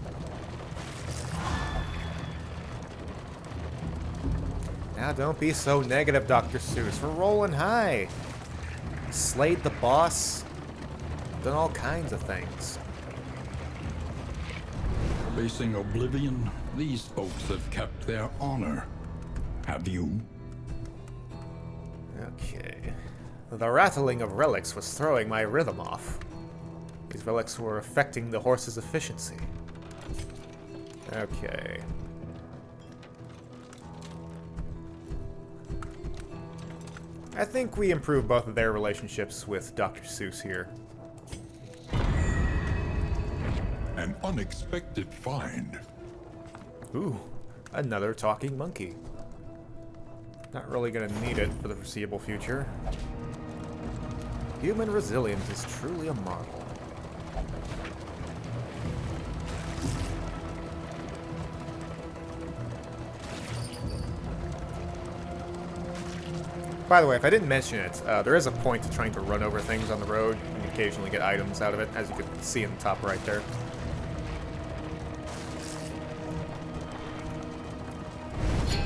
Now don't be so negative, Dr. Seuss. We're rolling high. Slayed the boss. Done all kinds of things. Facing oblivion, these folks have kept their honor. Have you? Okay. The rattling of relics was throwing my rhythm off. These relics were affecting the horse's efficiency. Okay. I think we improved both of their relationships with Dr. Seuss here. An unexpected find. Ooh, another talking monkey. Not really gonna need it for the foreseeable future. Human resilience is truly a marvel. By the way, if I didn't mention it, there is a point to trying to run over things on the road and occasionally get items out of it, as you can see in the top right there.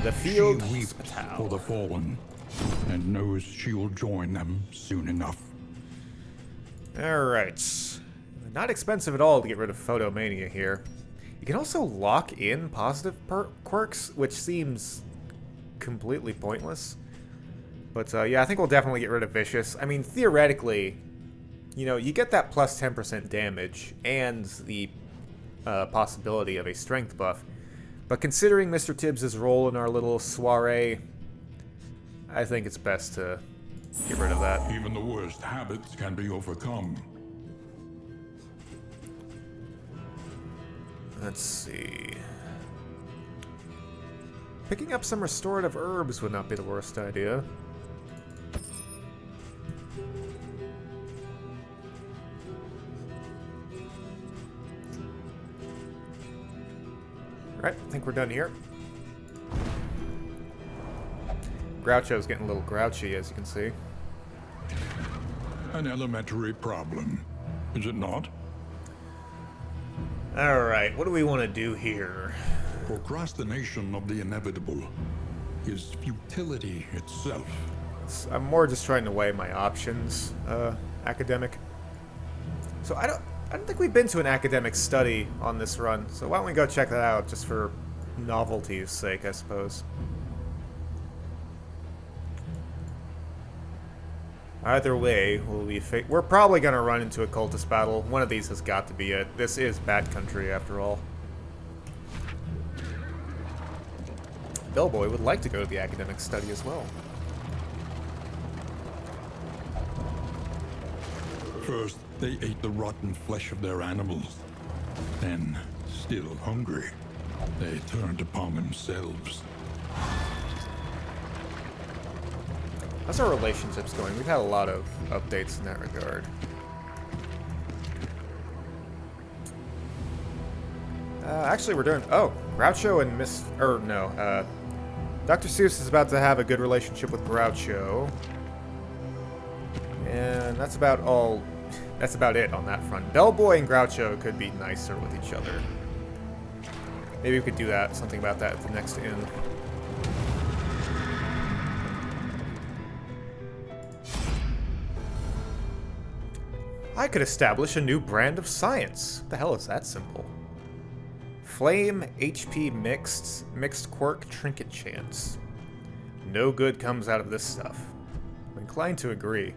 The field She weeps for the fallen, and knows she'll join them soon enough. Alright. Not expensive at all to get rid of Photomania here. You can also lock in positive quirks, which seems completely pointless. But yeah, I think we'll definitely get rid of Vicious. I mean, theoretically, you know, you get that plus 10% damage and the possibility of a strength buff. But considering Mr. Tibbs' role in our little soiree, I think it's best to get rid of that. Even the worst habits can be overcome. Let's see. Picking up some restorative herbs would not be the worst idea. Alright, I think we're done here. Groucho's getting a little grouchy, as you can see. An elementary problem, is it not? Alright, what do we want to do here? Procrastination of the inevitable is futility itself. I'm more just trying to weigh my options, academic. So I don't think we've been to an academic study on this run, so why don't we go check that out, just for novelty's sake, I suppose. Either way, we're probably going to run into a cultist battle. One of these has got to be it. This is Bat Country, after all. Bellboy would like to go to the academic study as well. First, they ate the rotten flesh of their animals. Then, still hungry, they turned upon themselves. How's our relationships going? We've had a lot of updates in that regard. Actually, we're doing... Oh, Groucho and Dr. Seuss is about to have a good relationship with Groucho. And that's about all... That's about it on that front. Bellboy and Groucho could be nicer with each other. Maybe we could do that, something about that at the next inn. I could establish a new brand of science. What the hell is that symbol? Flame HP mixed quirk trinket chance. No good comes out of this stuff. I'm inclined to agree.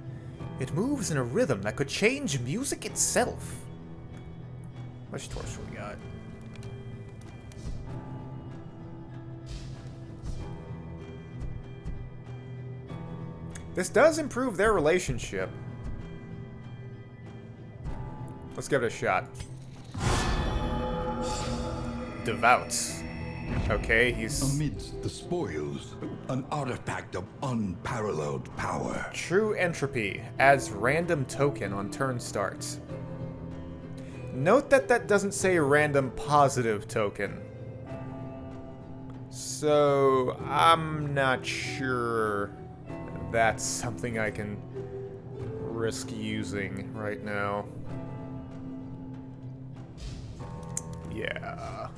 It moves in a rhythm that could change music itself. How much torch do we got? This does improve their relationship. Let's give it a shot. Devout. Okay, he's... Amidst the spoils, an artifact of unparalleled power. True entropy. Adds random token on turn starts. Note that that doesn't say random positive token. So, I'm not sure that's something I can risk using right now. Yeah.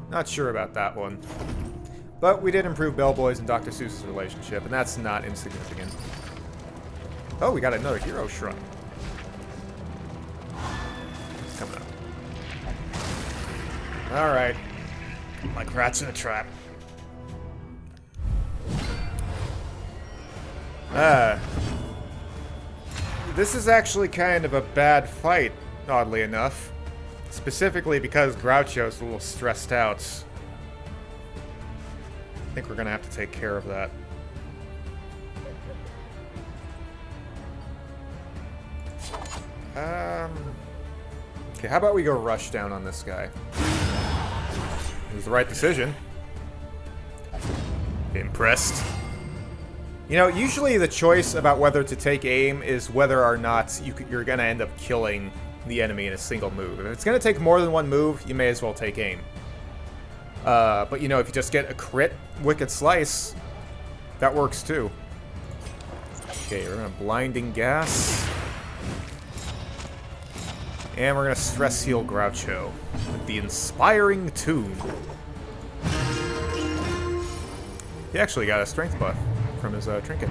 Not sure about that one. But we did improve Bellboy's and Dr. Seuss's relationship, and that's not insignificant. Oh, we got another hero shrine. Coming up. Alright. Like rats in a trap. This is actually kind of a bad fight, oddly enough. Specifically because Groucho's a little stressed out. I think we're gonna have to take care of that. Okay, how about we go rush down on this guy? It was the right decision. Impressed. You know, usually the choice about whether to take aim is whether or not you're gonna end up killing the enemy in a single move. If it's gonna take more than one move, you may as well take aim. But you know, if you just get a crit Wicked Slice, that works too. Okay, we're gonna Blinding Gas. And we're gonna Stress Heal Groucho with the Inspiring Tune. He actually got a strength buff from his trinket.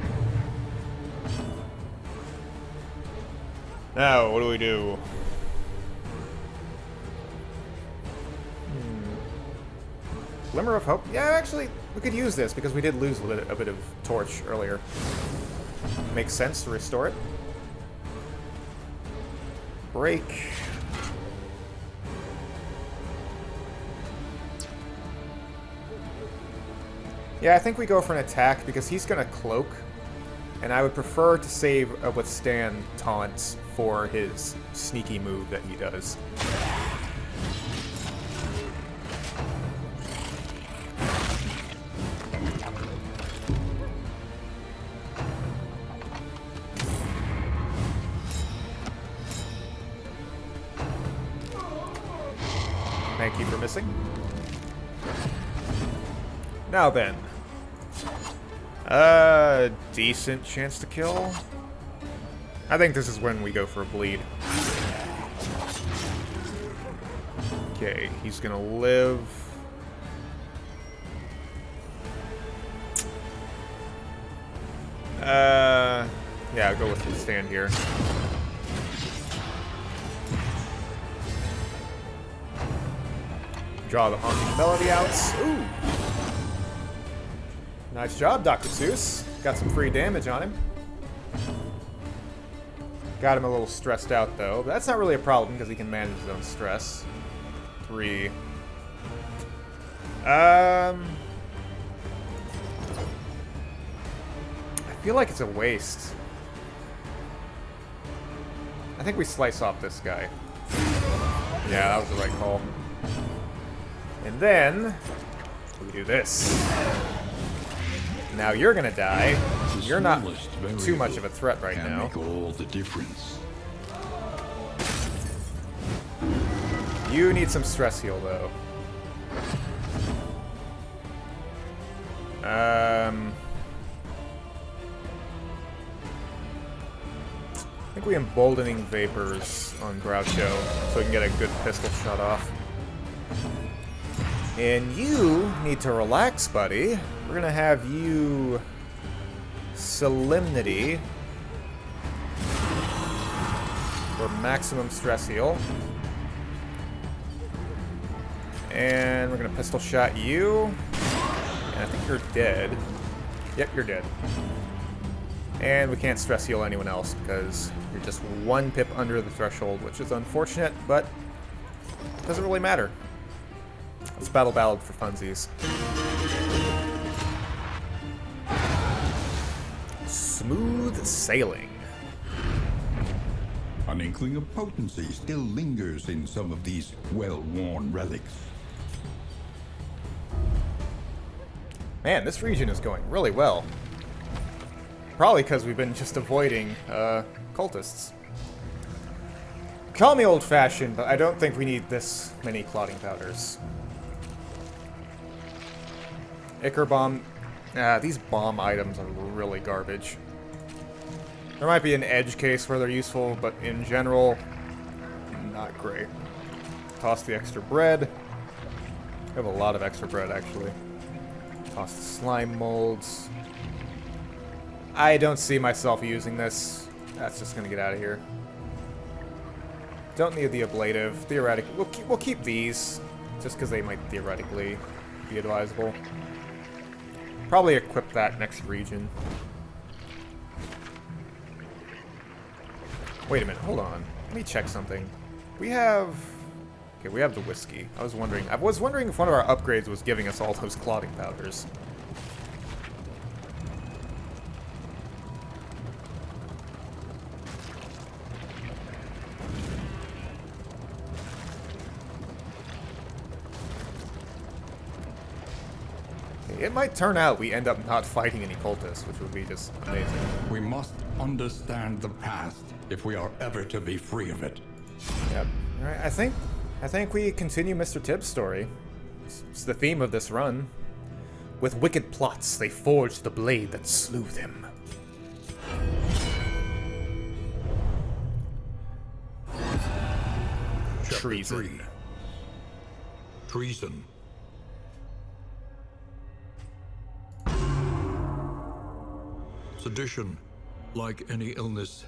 Now, what do we do? Glimmer of Hope? Yeah, actually, we could use this because we did lose a bit of Torch earlier. Makes sense to restore it. Break. Yeah, I think we go for an attack because he's going to cloak. And I would prefer to save a withstand taunt for his sneaky move that he does. Thank you for missing. Now then. Decent chance to kill. I think this is when we go for a bleed. Okay, he's gonna live. Yeah, I'll go with withstand here. Draw the Haunting Melody out. Ooh! Nice job, Dr. Seuss. Got some free damage on him. Got him a little stressed out, though. But that's not really a problem, because he can manage his own stress. 3. I feel like it's a waste. I think we slice off this guy. Yeah, that was the right call. And then, we do this. Now you're gonna die. You're not too much of a threat right now. Make all the difference. You need some stress heal, though. I think we Emboldening Vapors on Groucho so we can get a good pistol shot off. And you need to relax, buddy. We're gonna have you Solemnity for maximum stress heal. And we're gonna pistol shot you. And I think you're dead. Yep, you're dead. And we can't stress heal anyone else because you're just 1 pip under the threshold, which is unfortunate, but it doesn't really matter. Let's battle ballad for funsies. Smooth sailing. An inkling of potency still lingers in some of these well-worn relics. Man, this region is going really well. Probably because we've been just avoiding cultists. Call me old-fashioned, but I don't think we need this many clotting powders. Ichor bomb. These bomb items are really garbage. There might be an edge case where they're useful, but in general, not great. Toss the extra bread. I have a lot of extra bread, actually. Toss the slime molds. I don't see myself using this. That's just gonna get out of here. Don't need the ablative. Theoretically, we'll keep these, just because they might theoretically be advisable. Probably equip that next region. Wait a minute, hold on. Let me check something. We have... Okay, we have the whiskey. I was wondering if one of our upgrades was giving us all those clotting powders. It might turn out we end up not fighting any cultists, which would be just amazing. We must understand the past if we are ever to be free of it. Yep. All right. I think we continue Mr. Tibbs' story. It's the theme of this run. With wicked plots, they forged the blade that slew them. Treason. 3. Treason. Sedition, like any illness,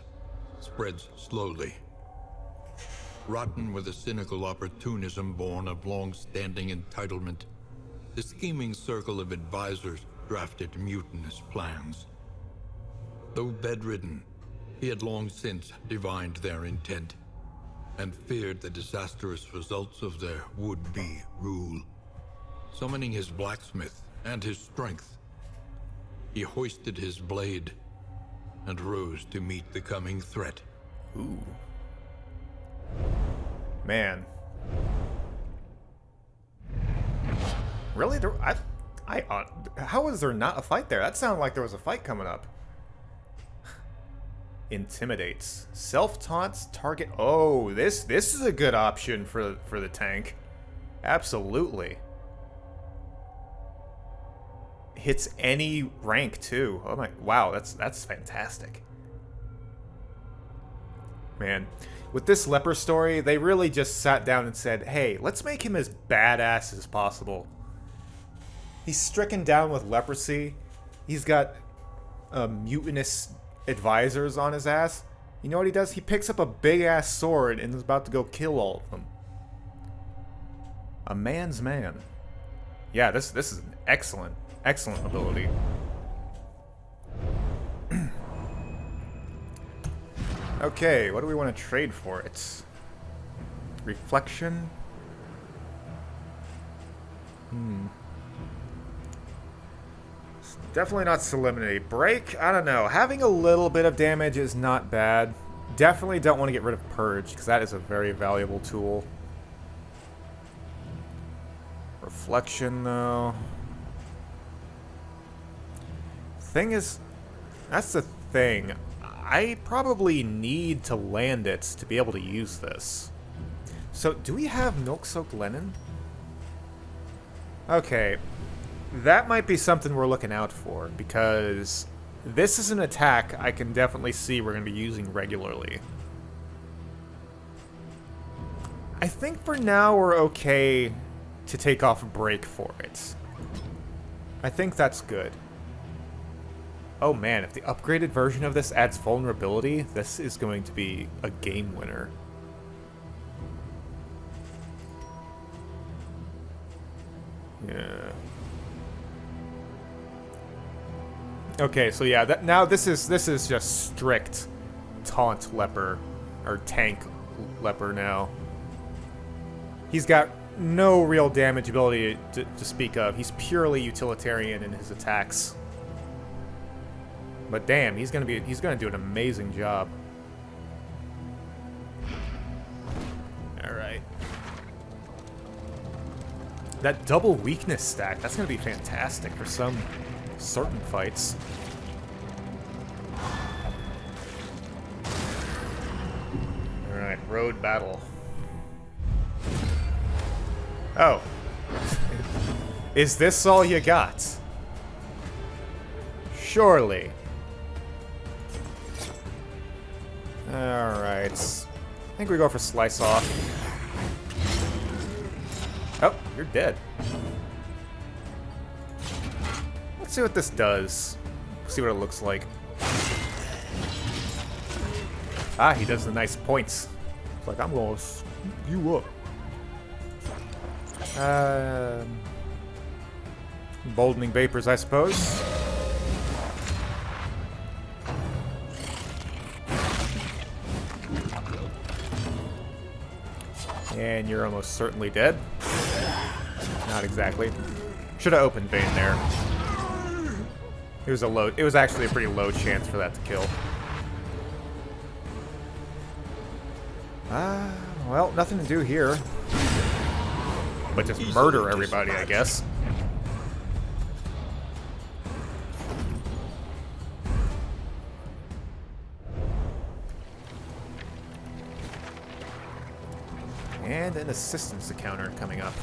spreads slowly. Rotten with a cynical opportunism born of long-standing entitlement, the scheming circle of advisors drafted mutinous plans. Though bedridden, he had long since divined their intent, and feared the disastrous results of their would-be rule. Summoning his blacksmith and his strength, he hoisted his blade and rose to meet the coming threat. Ooh. Man. Really? How was there not a fight there? That sounded like there was a fight coming up. Intimidates. Self-taunts, target... Oh, this is a good option for the tank. Absolutely. Hits any rank too. Oh my, wow, that's fantastic. Man, with this Leper story, they really just sat down and said, hey, let's make him as badass as possible. He's stricken down with leprosy. He's got mutinous advisors on his ass. You know what he does? He picks up a big ass sword and is about to go kill all of them. A man's man. Yeah, this is an excellent ability. Okay, what do we want to trade for it? Reflection? Definitely not Solemnity. Break? I don't know. Having a little bit of damage is not bad. Definitely don't want to get rid of Purge, because that is a very valuable tool. Reflection, though. Thing is, that's the thing. I probably need to land it to be able to use this. So, do we have milk-soaked linen? Okay, that might be something we're looking out for, because this is an attack I can definitely see we're going to be using regularly. I think for now we're okay to take off a break for it. I think that's good. Oh man, if the upgraded version of this adds vulnerability, this is going to be a game winner. Yeah. Okay, so yeah, now this is just strict taunt leper, or tank leper now. He's got no real damage ability to speak of. He's purely utilitarian in his attacks. But damn, he's gonna do an amazing job. All right. That double weakness stack, that's gonna be fantastic for some certain fights. All right, road battle. Oh. Is this all you got? Surely. Alright. I think we go for slice off. Oh, you're dead. Let's see what this does. See what it looks like. Ah, he does the nice points. It's like, I'm gonna scoop you up. Emboldening vapors, I suppose. And you're almost certainly dead. Not exactly. Should have opened Bane there. It was actually a pretty low chance for that to kill. Well, nothing to do here. But just murder everybody, I guess. And an assistance encounter coming up.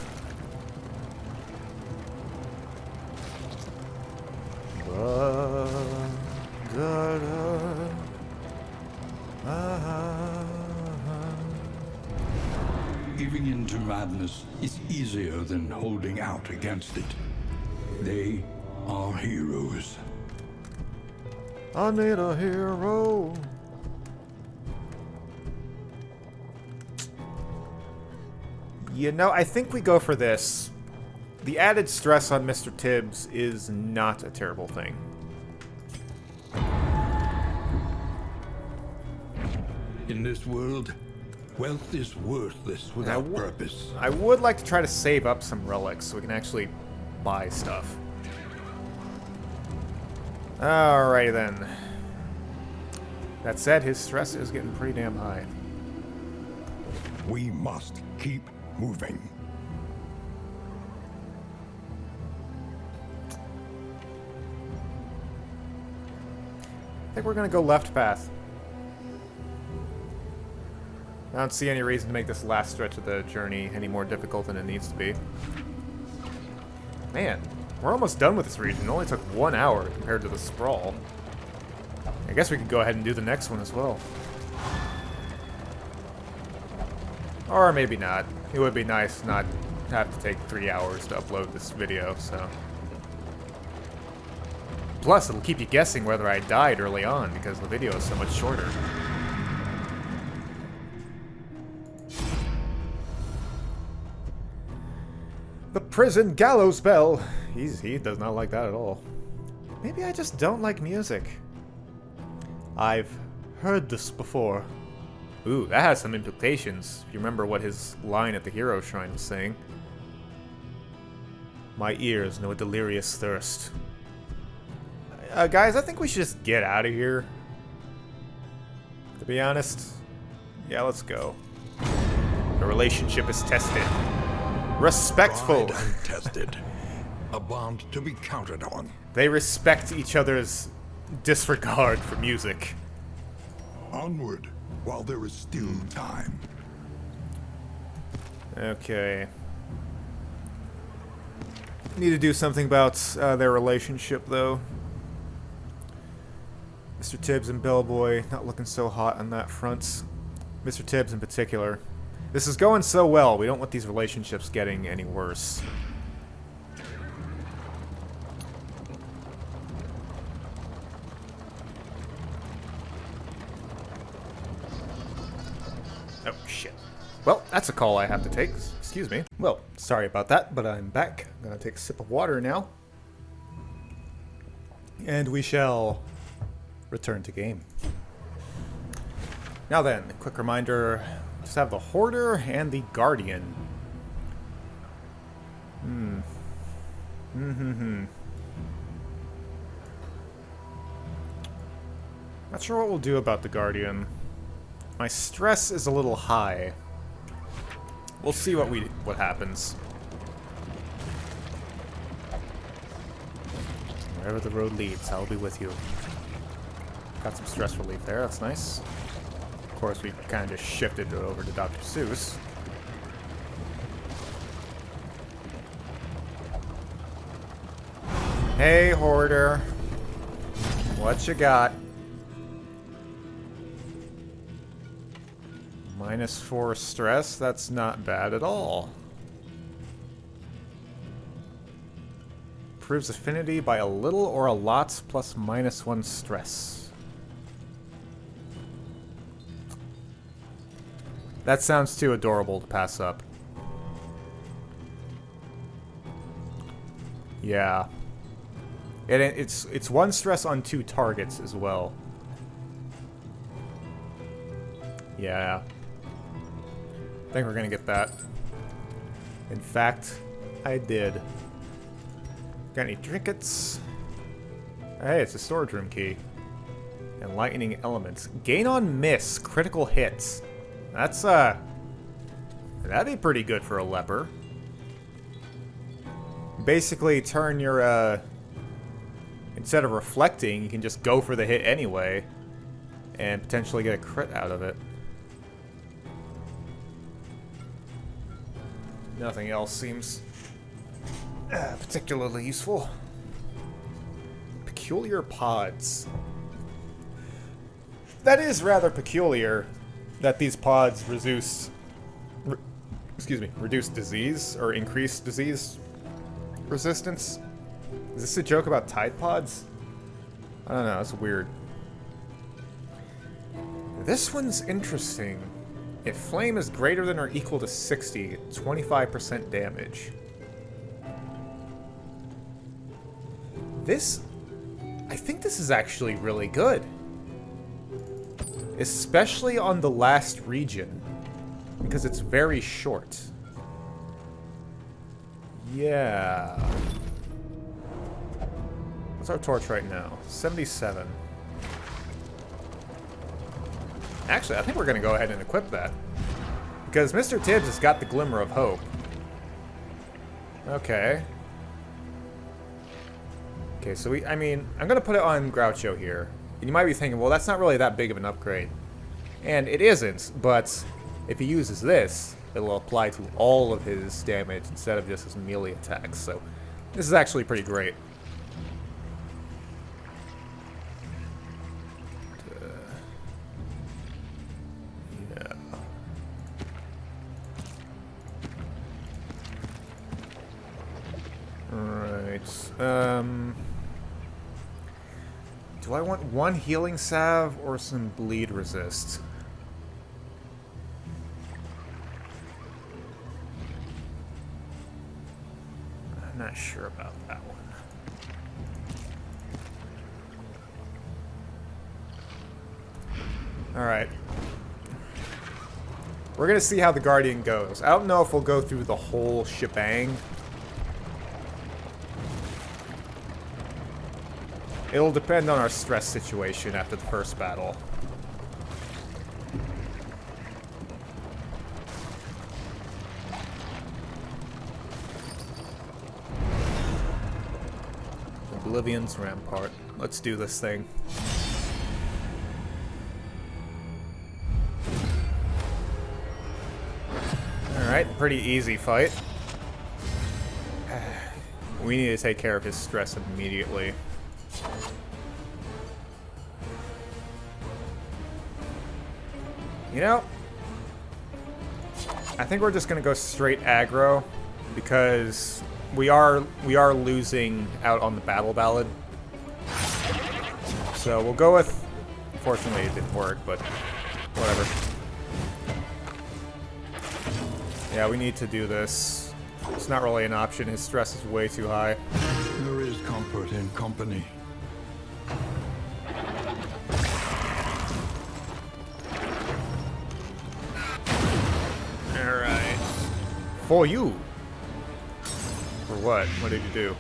Giving in to madness is easier than holding out against it. They are heroes. I need a hero. You know, I think we go for this. The added stress on Mr. Tibbs is not a terrible thing. In this world, wealth is worthless without purpose. I would like to try to save up some relics so we can actually buy stuff. Alrighty then. That said, his stress is getting pretty damn high. We must keep moving. I think we're gonna go left path. I don't see any reason to make this last stretch of the journey any more difficult than it needs to be. Man, we're almost done with this region. It only took 1 hour compared to the sprawl. I guess we could go ahead and do the next one as well. Or maybe not. It would be nice to not have to take 3 hours to upload this video, so... Plus, it'll keep you guessing whether I died early on, because the video is so much shorter. The prison gallows bell! He does not like that at all. Maybe I just don't like music. I've heard this before. Ooh, that has some implications, if you remember what his line at the Hero Shrine was saying. My ears know a delirious thirst. Guys, I think we should just get out of here. To be honest, yeah, let's go. The relationship is tested. Respectful. Tried and tested. A bond to be counted on. They respect each other's disregard for music. Onward, while there is still time. Okay. Need to do something about their relationship, though. Mr. Tibbs and Bellboy not looking so hot on that front. Mr. Tibbs in particular. This is going so well, we don't want these relationships getting any worse. Oh, shit. Well, that's a call I have to take. Excuse me. Well, sorry about that, but I'm back. I'm gonna take a sip of water now. And we shall return to game. Now then, a quick reminder, just have the Hoarder and the Guardian. Not sure what we'll do about the Guardian. My stress is a little high. We'll see what happens. Wherever the road leads, I'll be with you. Got some stress relief there, that's nice. Of course, we kind of shifted it over to Dr. Seuss. Hey, Hoarder. What you got? -4 stress? That's not bad at all. Improves affinity by a little or a lot plus -1 stress. That sounds too adorable to pass up. Yeah. It's 1 stress on 2 targets as well. Yeah. I think we're gonna get that. In fact, I did. Got any trinkets? Hey, it's a storage room key. Enlightening elements. Gain on miss, critical hits. That's, that'd be pretty good for a leper. Basically, turn your, instead of reflecting, you can just go for the hit anyway. And potentially get a crit out of it. Nothing else seems particularly useful. Peculiar pods. That is rather peculiar that these pods reduce disease or increase disease resistance. Is this a joke about Tide Pods? I don't know, it's weird. This one's interesting. If flame is greater than or equal to 60, 25% damage. I think this is actually really good. Especially on the last region. Because it's very short. Yeah. What's our torch right now? 77. Actually, I think we're going to go ahead and equip that. Because Mr. Tibbs has got the glimmer of hope. Okay. Okay, so I'm going to put it on Groucho here. And you might be thinking, well, that's not really that big of an upgrade. And it isn't, but if he uses this, it'll apply to all of his damage instead of just his melee attacks. So this is actually pretty great. Yeah. Alright. Do I want 1 healing salve or some bleed resist? I'm not sure about that one. Alright. We're gonna see how the Guardian goes. I don't know if we'll go through the whole shebang. It'll depend on our stress situation after the first battle. Oblivion's Rampart. Let's do this thing. Alright, pretty easy fight. We need to take care of his stress immediately. You know, I think we're just gonna go straight aggro because we are losing out on the battle ballad. So we'll go with. Unfortunately, it didn't work, but whatever. Yeah, we need to do this. It's not really an option. His stress is way too high. There is comfort in company. For you! For what? What did you do?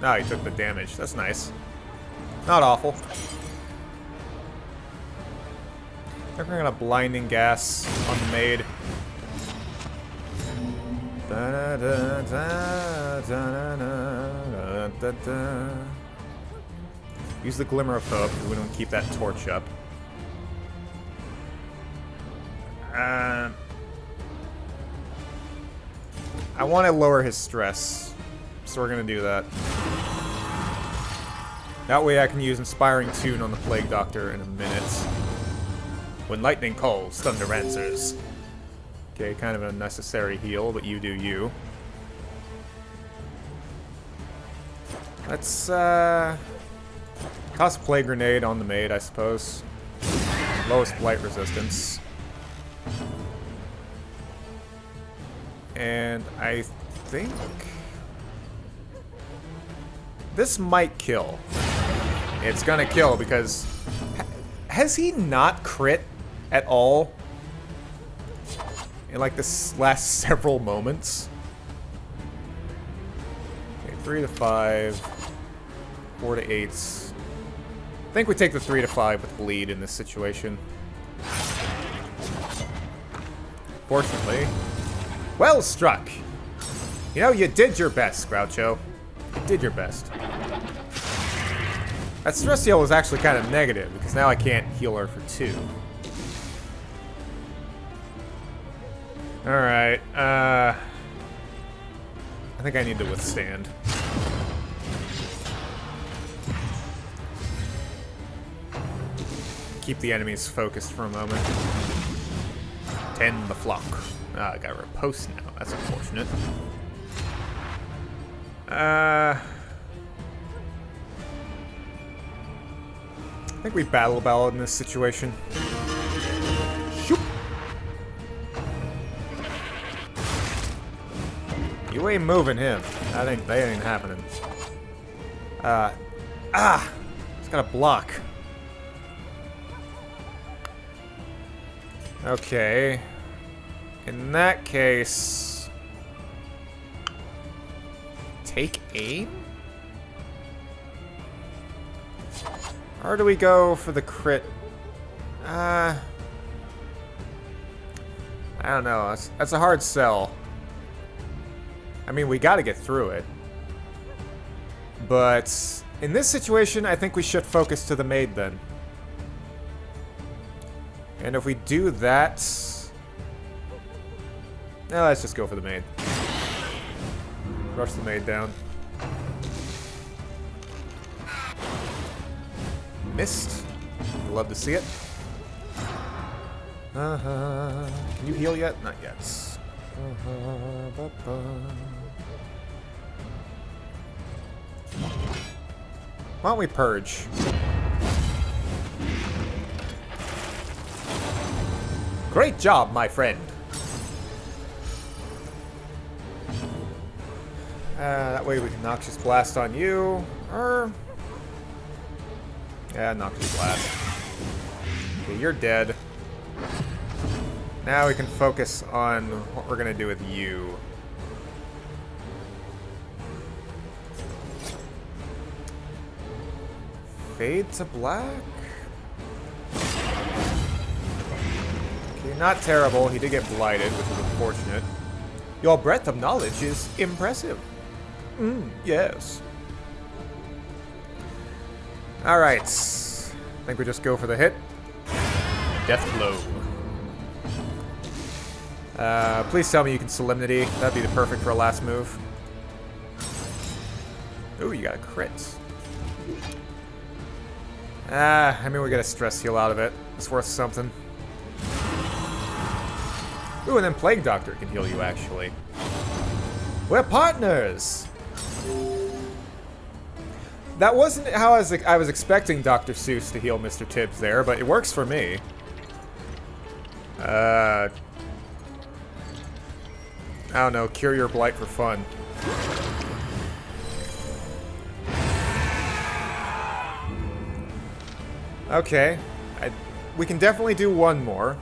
Ah, you took the damage. That's nice. Not awful. I think we're gonna blinding gas on the maid. Use the glimmer of hope because we don't keep that torch up. I want to lower his stress, so we're gonna do that. That way I can use Inspiring Tune on the Plague Doctor in a minute. When lightning calls, thunder answers. Okay, kind of a necessary heal, but you do you. Let's, toss a Plague Grenade on the maid, I suppose. Lowest Blight Resistance. And I think... this might kill. It's gonna kill because... has he not crit at all? In like this last several moments? Okay, 3 to 5. 4 to 8. I think we take the 3 to 5 with bleed in this situation. Fortunately. Well struck! You know, you did your best, Groucho. You did your best. That stress heal was actually kind of negative, because now I can't heal her for 2. Alright, I think I need to withstand. Keep the enemies focused for a moment. Tend the flock. Ah, I got riposte now. That's unfortunate. I think we battle ballad in this situation. Shoop. You ain't moving him. That ain't happening. It's got a block. Okay. In that case... take aim? Or do we go for the crit? I don't know. That's a hard sell. I mean, we gotta get through it. But in this situation, I think we should focus to the maid then. And if we do that... now let's just go for the maid. Rush the maid down. Missed. Love to see it. Can you heal yet? Not yet. Why don't we purge? Great job, my friend. That way we can Noxious Blast on you, or... yeah, Noxious Blast. Okay, you're dead. Now we can focus on what we're gonna do with you. Fade to black? Okay, not terrible. He did get blighted, which is unfortunate. Your breadth of knowledge is impressive. Yes. Alright. I think we just go for the hit. Death blow. Please tell me you can Solemnity. That'd be the perfect for a last move. Ooh, you got a crit. I mean, we got a stress heal out of it. It's worth something. Ooh, and then Plague Doctor can heal you, actually. We're partners! That wasn't how I was expecting Dr. Seuss to heal Mr. Tibbs there, but it works for me. I don't know, cure your blight for fun. Okay. We can definitely do one more.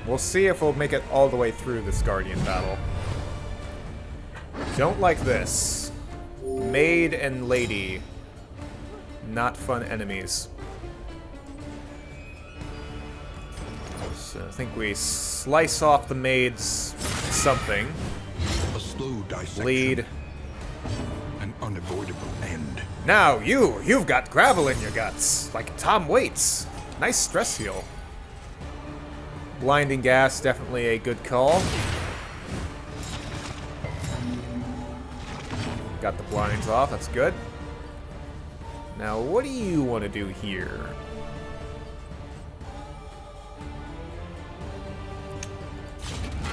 We'll see if we'll make it all the way through this Guardian battle. Don't like this. Maid and Lady. Not fun enemies. So I think we slice off the maid's something. A slow dissection. Bleed. An unavoidable end. Now you've got gravel in your guts, like Tom Waits. Nice stress heal. Blinding gas, definitely a good call. Got the blinds off, that's good. Now, what do you want to do here?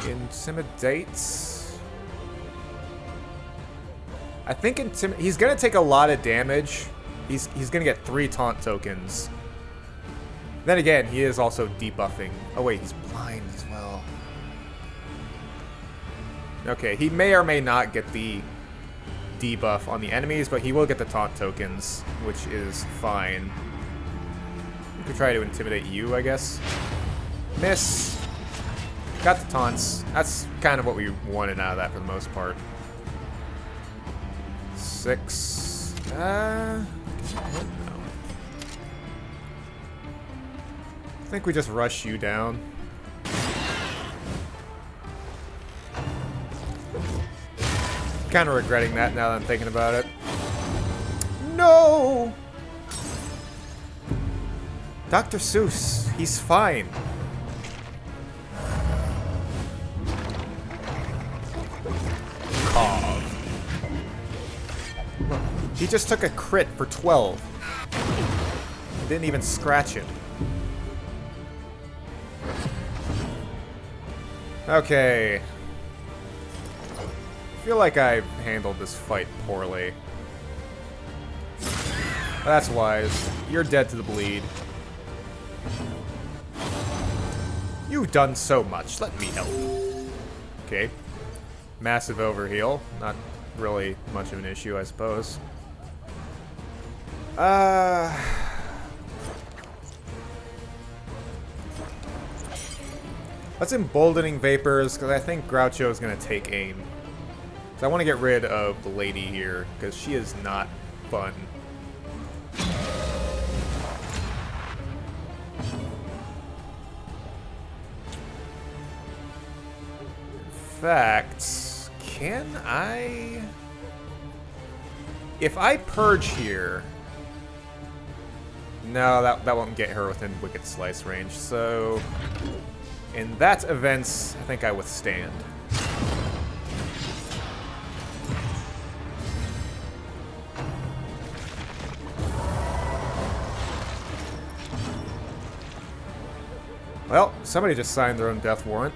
Intimidates. I think he's gonna take a lot of damage. He's gonna get 3 taunt tokens. Then again, he is also debuffing. Oh wait, he's blind as well. Okay, he may or may not get the debuff on the enemies, but he will get the taunt tokens, which is fine. We could try to intimidate you, I guess. Miss. Got the taunts. That's kind of what we wanted out of that for the most part. 6. No. I think we just rush you down. Kind of regretting that now that I'm thinking about it. No! Dr. Seuss, he's fine. Look, he just took a crit for 12. Didn't even scratch him. Okay. I feel like I handled this fight poorly. That's wise. You're dead to the bleed. You've done so much. Let me help. Okay. Massive overheal. Not really much of an issue, I suppose. Let's emboldening vapors, because I think Groucho is going to take aim. So I want to get rid of the lady here, because she is not fun. In fact, can I... If I purge here... No, that won't get her within Wicked Slice range, so... In that event, I think I withstand. Well, somebody just signed their own death warrant.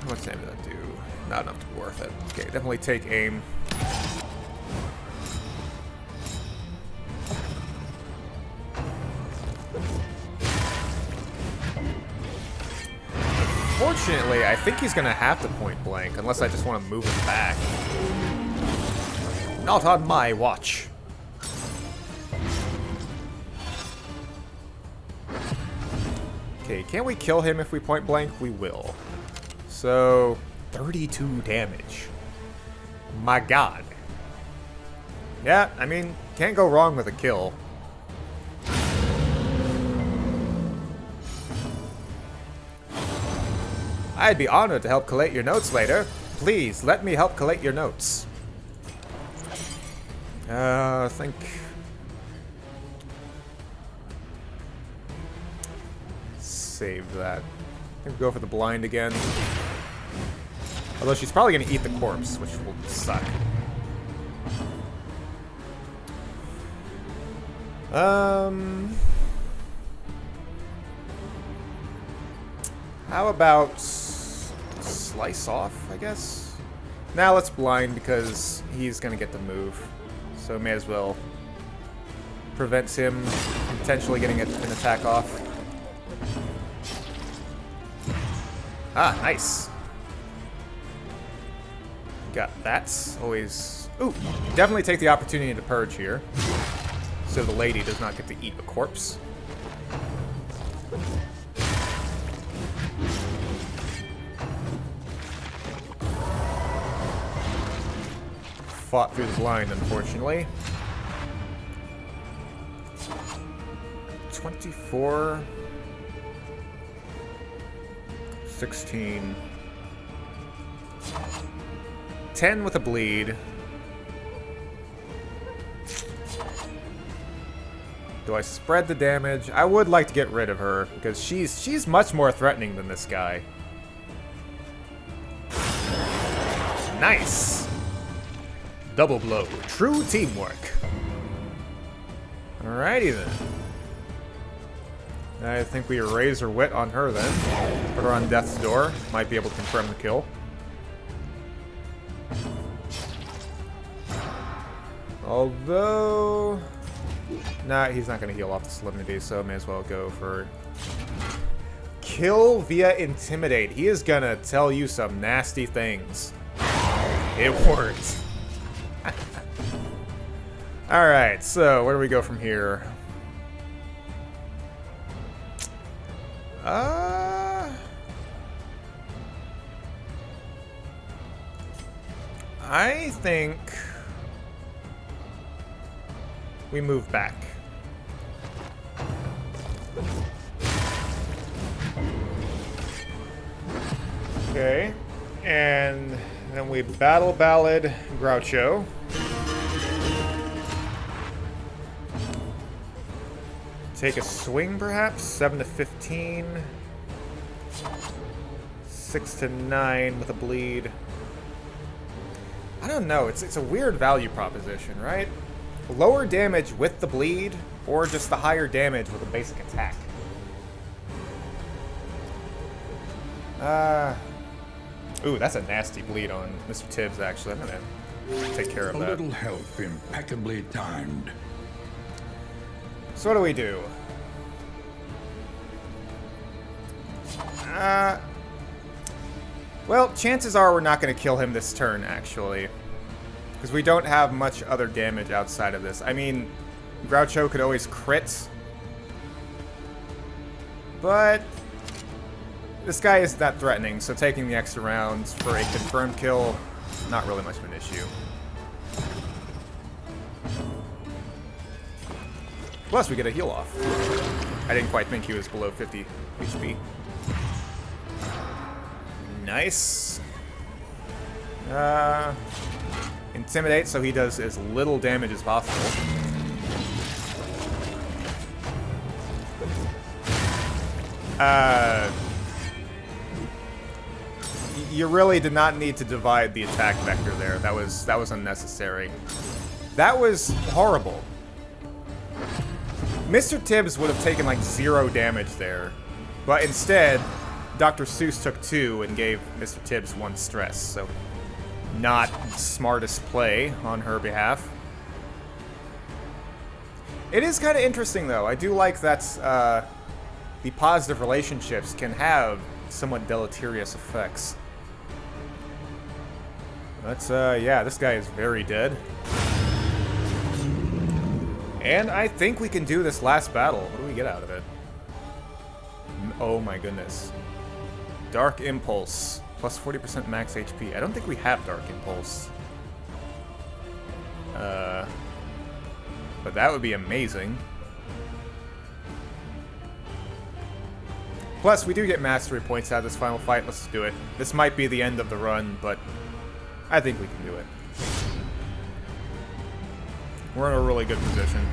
How much damage did that do? Not enough to be worth it. Okay, definitely take aim. Unfortunately, I think he's going to have to point blank, unless I just want to move him back. Not on my watch. Okay, can we kill him if we point blank? We will. So, 32 damage. My god. Yeah, I mean, can't go wrong with a kill. I'd be honored to help collate your notes later. Please, let me help collate your notes. I think... Save that. I think we'll go for the blind again. Although she's probably going to eat the corpse, which will suck. How about slice off, I guess? Now let's blind because he's going to get the move. So may as well prevent him potentially getting an attack off. Ah, nice. Got that. Always... Ooh, definitely take the opportunity to purge here. So the lady does not get to eat a corpse. Fought through the blind, unfortunately. 24... 16... 10 with a bleed. Do I spread the damage? I would like to get rid of her, because she's much more threatening than this guy. Nice! Double blow. True teamwork. Alrighty then. I think we raise her wit on her then. Put her on death's door. Might be able to confirm the kill. Although... Nah, he's not going to heal off the solemnity, so may as well go for... Kill via intimidate. He is going to tell you some nasty things. It worked. Alright, so where do we go from here? I think we move back. Okay, and then we battle ballad Groucho. Take a swing, perhaps? 7 to 15. 6 to 9 with a bleed. I don't know. It's a weird value proposition, right? Lower damage with the bleed, or just the higher damage with a basic attack. Ooh, that's a nasty bleed on Mr. Tibbs, actually. I'm gonna take care of that. A little help impeccably timed. So what do we do? Well, chances are we're not going to kill him this turn, actually. Because we don't have much other damage outside of this. I mean, Groucho could always crit. But this guy isn't that threatening, so taking the extra rounds for a confirmed kill, not really much of an issue. Plus, we get a heal off. I didn't quite think he was below 50 HP. Nice. Intimidate, so he does as little damage as possible. You really did not need to divide the attack vector there. That was unnecessary. That was horrible. Mr. Tibbs would have taken like 0 damage there, but instead, Dr. Seuss took 2 and gave Mr. Tibbs 1 stress, so not smartest play on her behalf. It is kind of interesting, though. I do like that the positive relationships can have somewhat deleterious effects. But, yeah, this guy is very dead. And I think we can do this last battle. What do we get out of it? Oh my goodness. Dark Impulse. Plus 40% max HP. I don't think we have Dark Impulse. But that would be amazing. Plus, we do get mastery points out of this final fight. Let's do it. This might be the end of the run, but I think we can do it. We're in a really good position.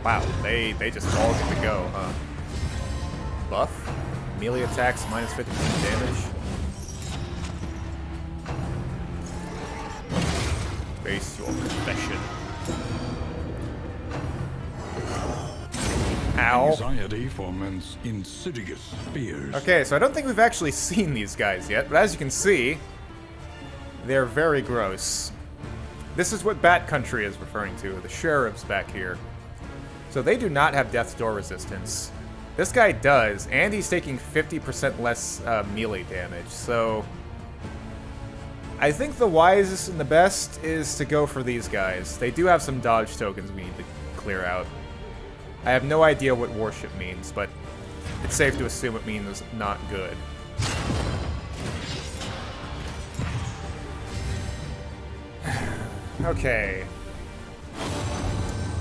Wow, they just all get to go, huh? Buff? Melee attacks, minus 50% damage. Face your profession. Ow. Anxiety foments insidious fears. Okay, so I don't think we've actually seen these guys yet, but as you can see, they're very gross. This is what Bat Country is referring to, the sheriffs back here. So they do not have Death's Door resistance. This guy does, and he's taking 50% less melee damage, so I think the wisest and the best is to go for these guys. They do have some dodge tokens we need to clear out. I have no idea what worship means, but it's safe to assume it means not good. Okay.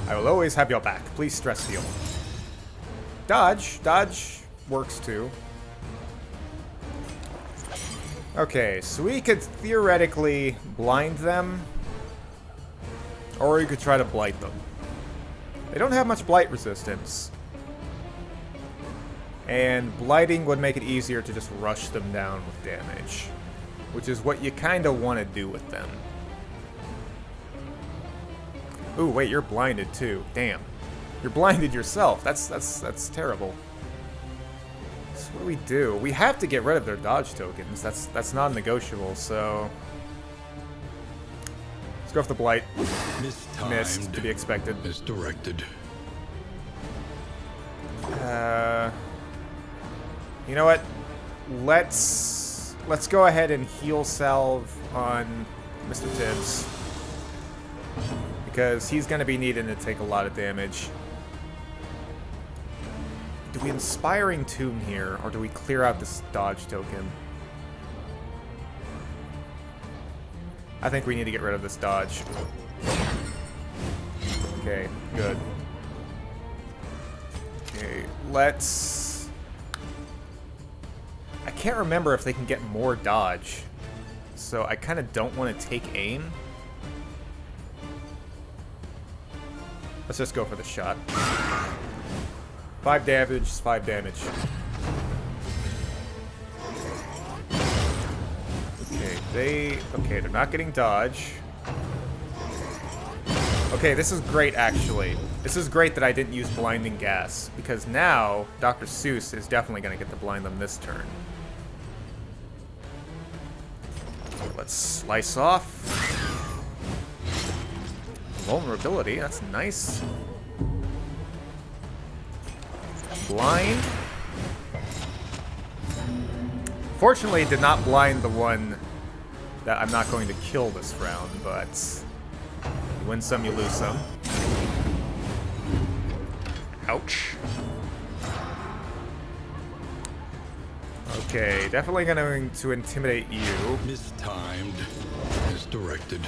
I will always have your back. Please stress heal. Dodge. Dodge works too. Okay, so we could theoretically blind them. Or we could try to blight them. They don't have much blight resistance. And blighting would make it easier to just rush them down with damage. Which is what you kind of want to do with them. Ooh, wait, you're blinded too. Damn. You're blinded yourself. That's terrible. So what do we do? We have to get rid of their dodge tokens. That's non-negotiable, so... Let's go for the Blight. Mistimed. Missed, to be expected. Misdirected. You know what? Let's go ahead and heal salve on Mr. Tibbs. Because he's going to be needing to take a lot of damage. Do we Inspiring Tomb here, or do we clear out this dodge token? I think we need to get rid of this dodge. Okay, good. Okay, let's... I can't remember if they can get more dodge, so I kind of don't want to take aim. Let's just go for the shot. 5 damage, 5 damage. Okay, they're not getting dodge. Okay, this is great, actually. This is great that I didn't use Blinding Gas, because now Dr. Seuss is definitely going to get to blind them this turn. So let's slice off. Vulnerability, that's nice. Blind. Fortunately, it did not blind the one that I'm not going to kill this round, but you win some, you lose some. Ouch. Okay, definitely going to intimidate you. Mistimed. Misdirected.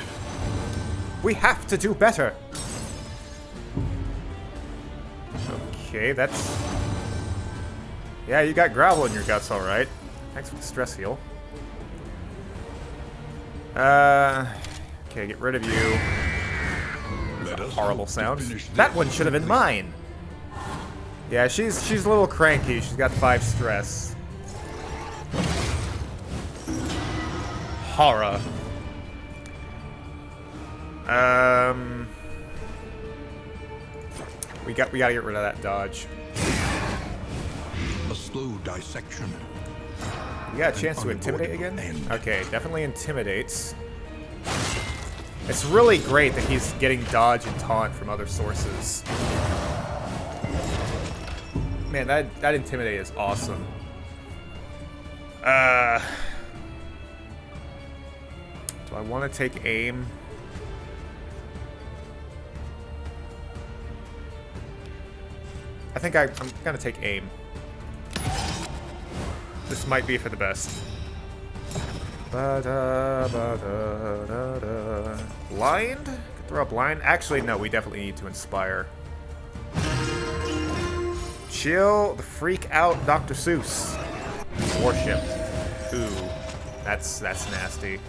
We have to do better. Okay, that's... Yeah, you got gravel in your guts, alright. Thanks for the stress heal. Okay, get rid of you. That's a horrible sound. That one should have been mine. Yeah, she's a little cranky. She's got 5 stress. Horror. We gotta get rid of that dodge. A slow dissection. You got a chance to intimidate again? Okay, definitely intimidates. It's really great that he's getting dodge and taunt from other sources. Man, that intimidate is awesome. Do I want to take aim? I think I'm gonna take aim. This might be for the best. Blind? Could throw a blind? Actually, no, we definitely need to inspire. Chill the freak out, Dr. Seuss. Worship. Ooh, that's nasty.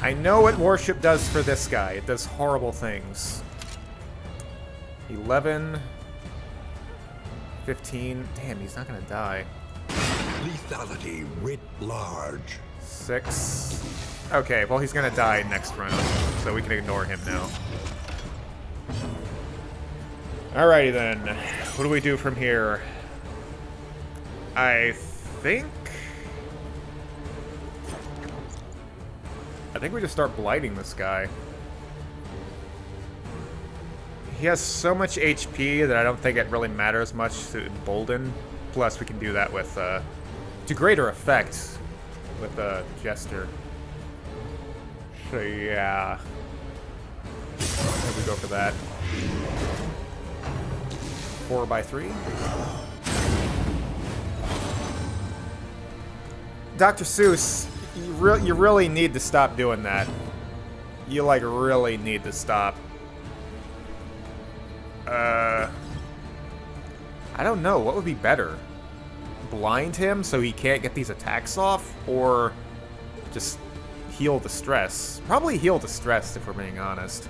I know what worship does for this guy. It does horrible things. 11, 15. Damn, he's not gonna die. Lethality writ large. 6. Okay, well, he's gonna die next round, so we can ignore him now. Alrighty then. What do we do from here? I think we just start blighting this guy. He has so much HP that I don't think it really matters much to embolden. Plus, we can do that with, to greater effect with, Jester. So, yeah. Here we go for that. 4x3. Dr. Seuss, you really need to stop doing that. You, like, really need to stop. I don't know. What would be better? Blind him so he can't get these attacks off? Or just heal the stress? Probably heal the stress, if we're being honest.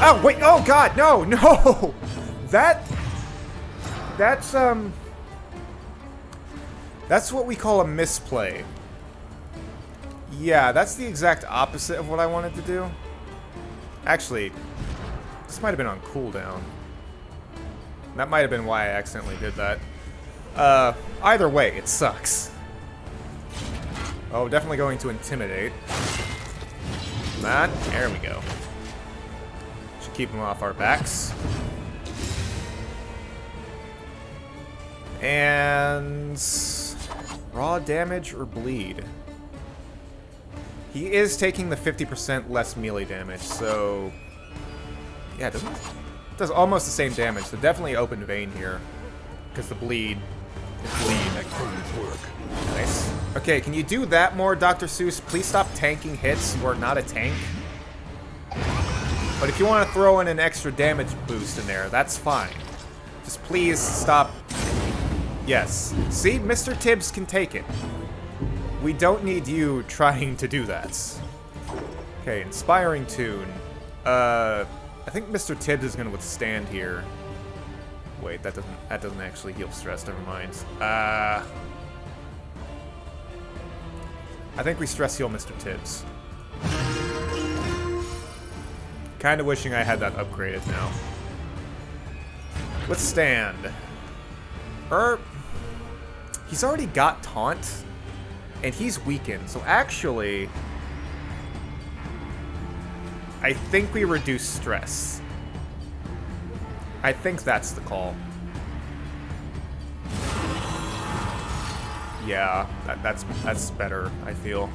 Oh, wait! Oh, God! No! No! That's what we call a misplay. Yeah, that's the exact opposite of what I wanted to do. Actually, this might have been on cooldown. That might have been why I accidentally did that. Either way, it sucks. Oh, definitely going to intimidate. That. There we go. Should keep them off our backs. And raw damage or bleed. He is taking the 50% less melee damage, so yeah, it does almost the same damage. So definitely open vein here, because the bleed is bleed. Excellent work. Nice. Okay, can you do that more, Dr. Seuss? Please stop tanking hits. You are not a tank. But if you want to throw in an extra damage boost in there, that's fine. Just please stop. Yes. See, Mr. Tibbs can take it. We don't need you trying to do that. Okay, Inspiring Tune. I think Mr. Tibbs is going to withstand here. Wait, that doesn't actually heal stress. Never mind. I think we stress heal Mr. Tibbs. Kind of wishing I had that upgraded now. Withstand. He's already got Taunt, and he's weakened. So actually, I think we reduce stress. I think that's the call. Yeah, that's better, I feel.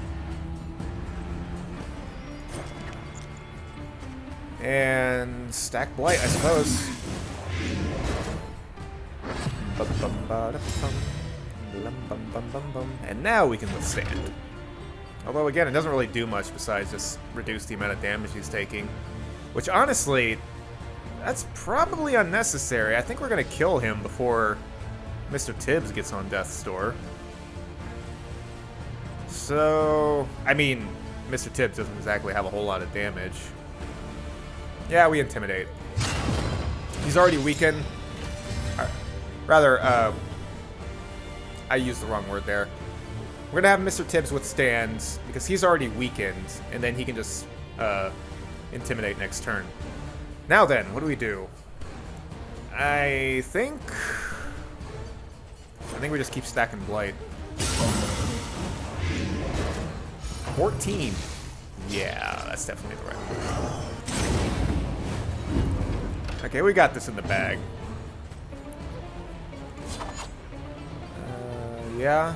And stack Blight, I suppose. And now we can withstand. Although again, it doesn't really do much besides just reduce the amount of damage he's taking. Which honestly, that's probably unnecessary. I think we're gonna kill him before Mr. Tibbs gets on death's door. So, I mean, Mr. Tibbs doesn't exactly have a whole lot of damage. Yeah, we intimidate. He's already weakened. Rather, I used the wrong word there. We're gonna have Mr. Tibbs withstand because he's already weakened, and then he can just intimidate next turn. Now then, what do we do? I think we just keep stacking Blight. 14. Yeah, that's definitely the right one. Okay, we got this in the bag. Yeah.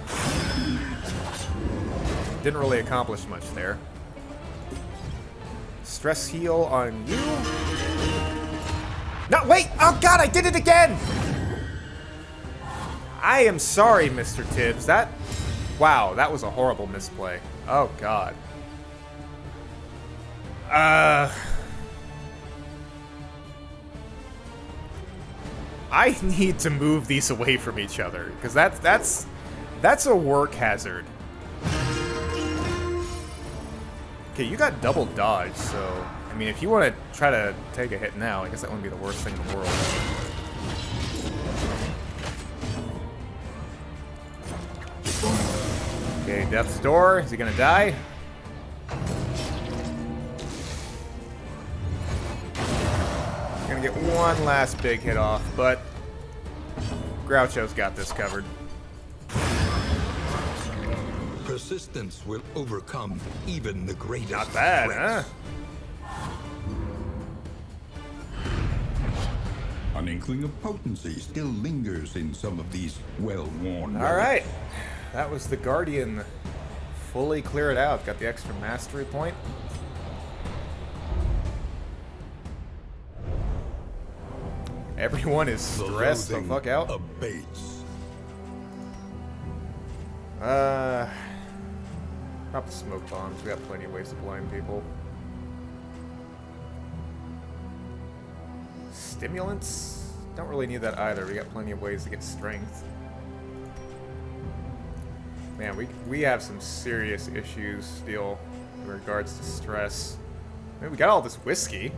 Didn't really accomplish much there. Stress heal on you. No, wait! Oh god, I did it again! I am sorry, Mr. Tibbs. Wow, that was a horrible misplay. Oh god. I need to move these away from each other, because that's a work hazard. Okay, you got double dodge, so I mean, if you want to try to take a hit now, I guess that wouldn't be the worst thing in the world. Okay, Death's Door. Is he gonna die? Gonna get one last big hit off, but Groucho's got this covered. Persistence will overcome even the greatest. Not bad, threats. huh? An inkling of potency still lingers in some of these well-worn relics. All right, that was the Guardian. Fully cleared out. Got the extra mastery point. Everyone is stressed the fuck out. Abates. Drop the smoke bombs. We got plenty of ways to blind people. Stimulants? Don't really need that either. We got plenty of ways to get strength. Man, we have some serious issues still in regards to stress. I mean, we got all this whiskey.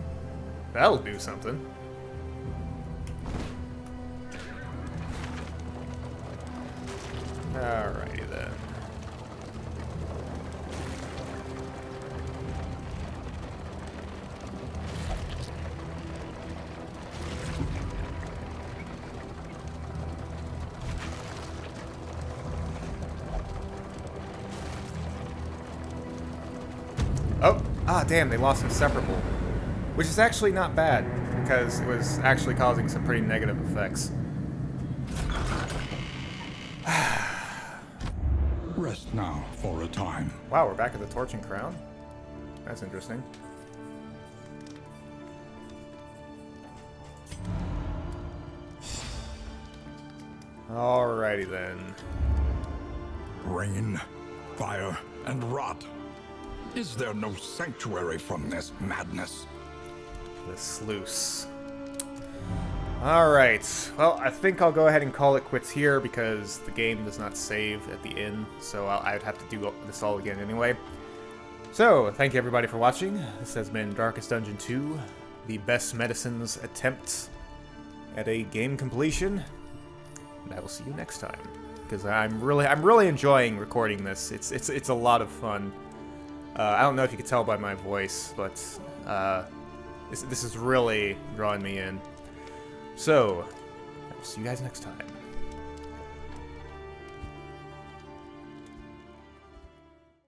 That'll do something. Alrighty then. Ah, damn, they lost Inseparable. Which is actually not bad, because it was actually causing some pretty negative effects. Rest now for a time. Wow, we're back at the Torch and Crown? That's interesting. Alrighty then. Rain, fire, and rot. Is there no sanctuary from this madness? The sluice. Alright, well, I think I'll go ahead and call it quits here because the game does not save at the end, so I'd have to do this all again anyway. So, thank you everybody for watching. This has been Darkest Dungeon 2, the Best Medicines attempt at a game completion. And I will see you next time, because I'm really enjoying recording this. It's a lot of fun. I don't know if you can tell by my voice, but this is really drawing me in. So, I will see you guys next time.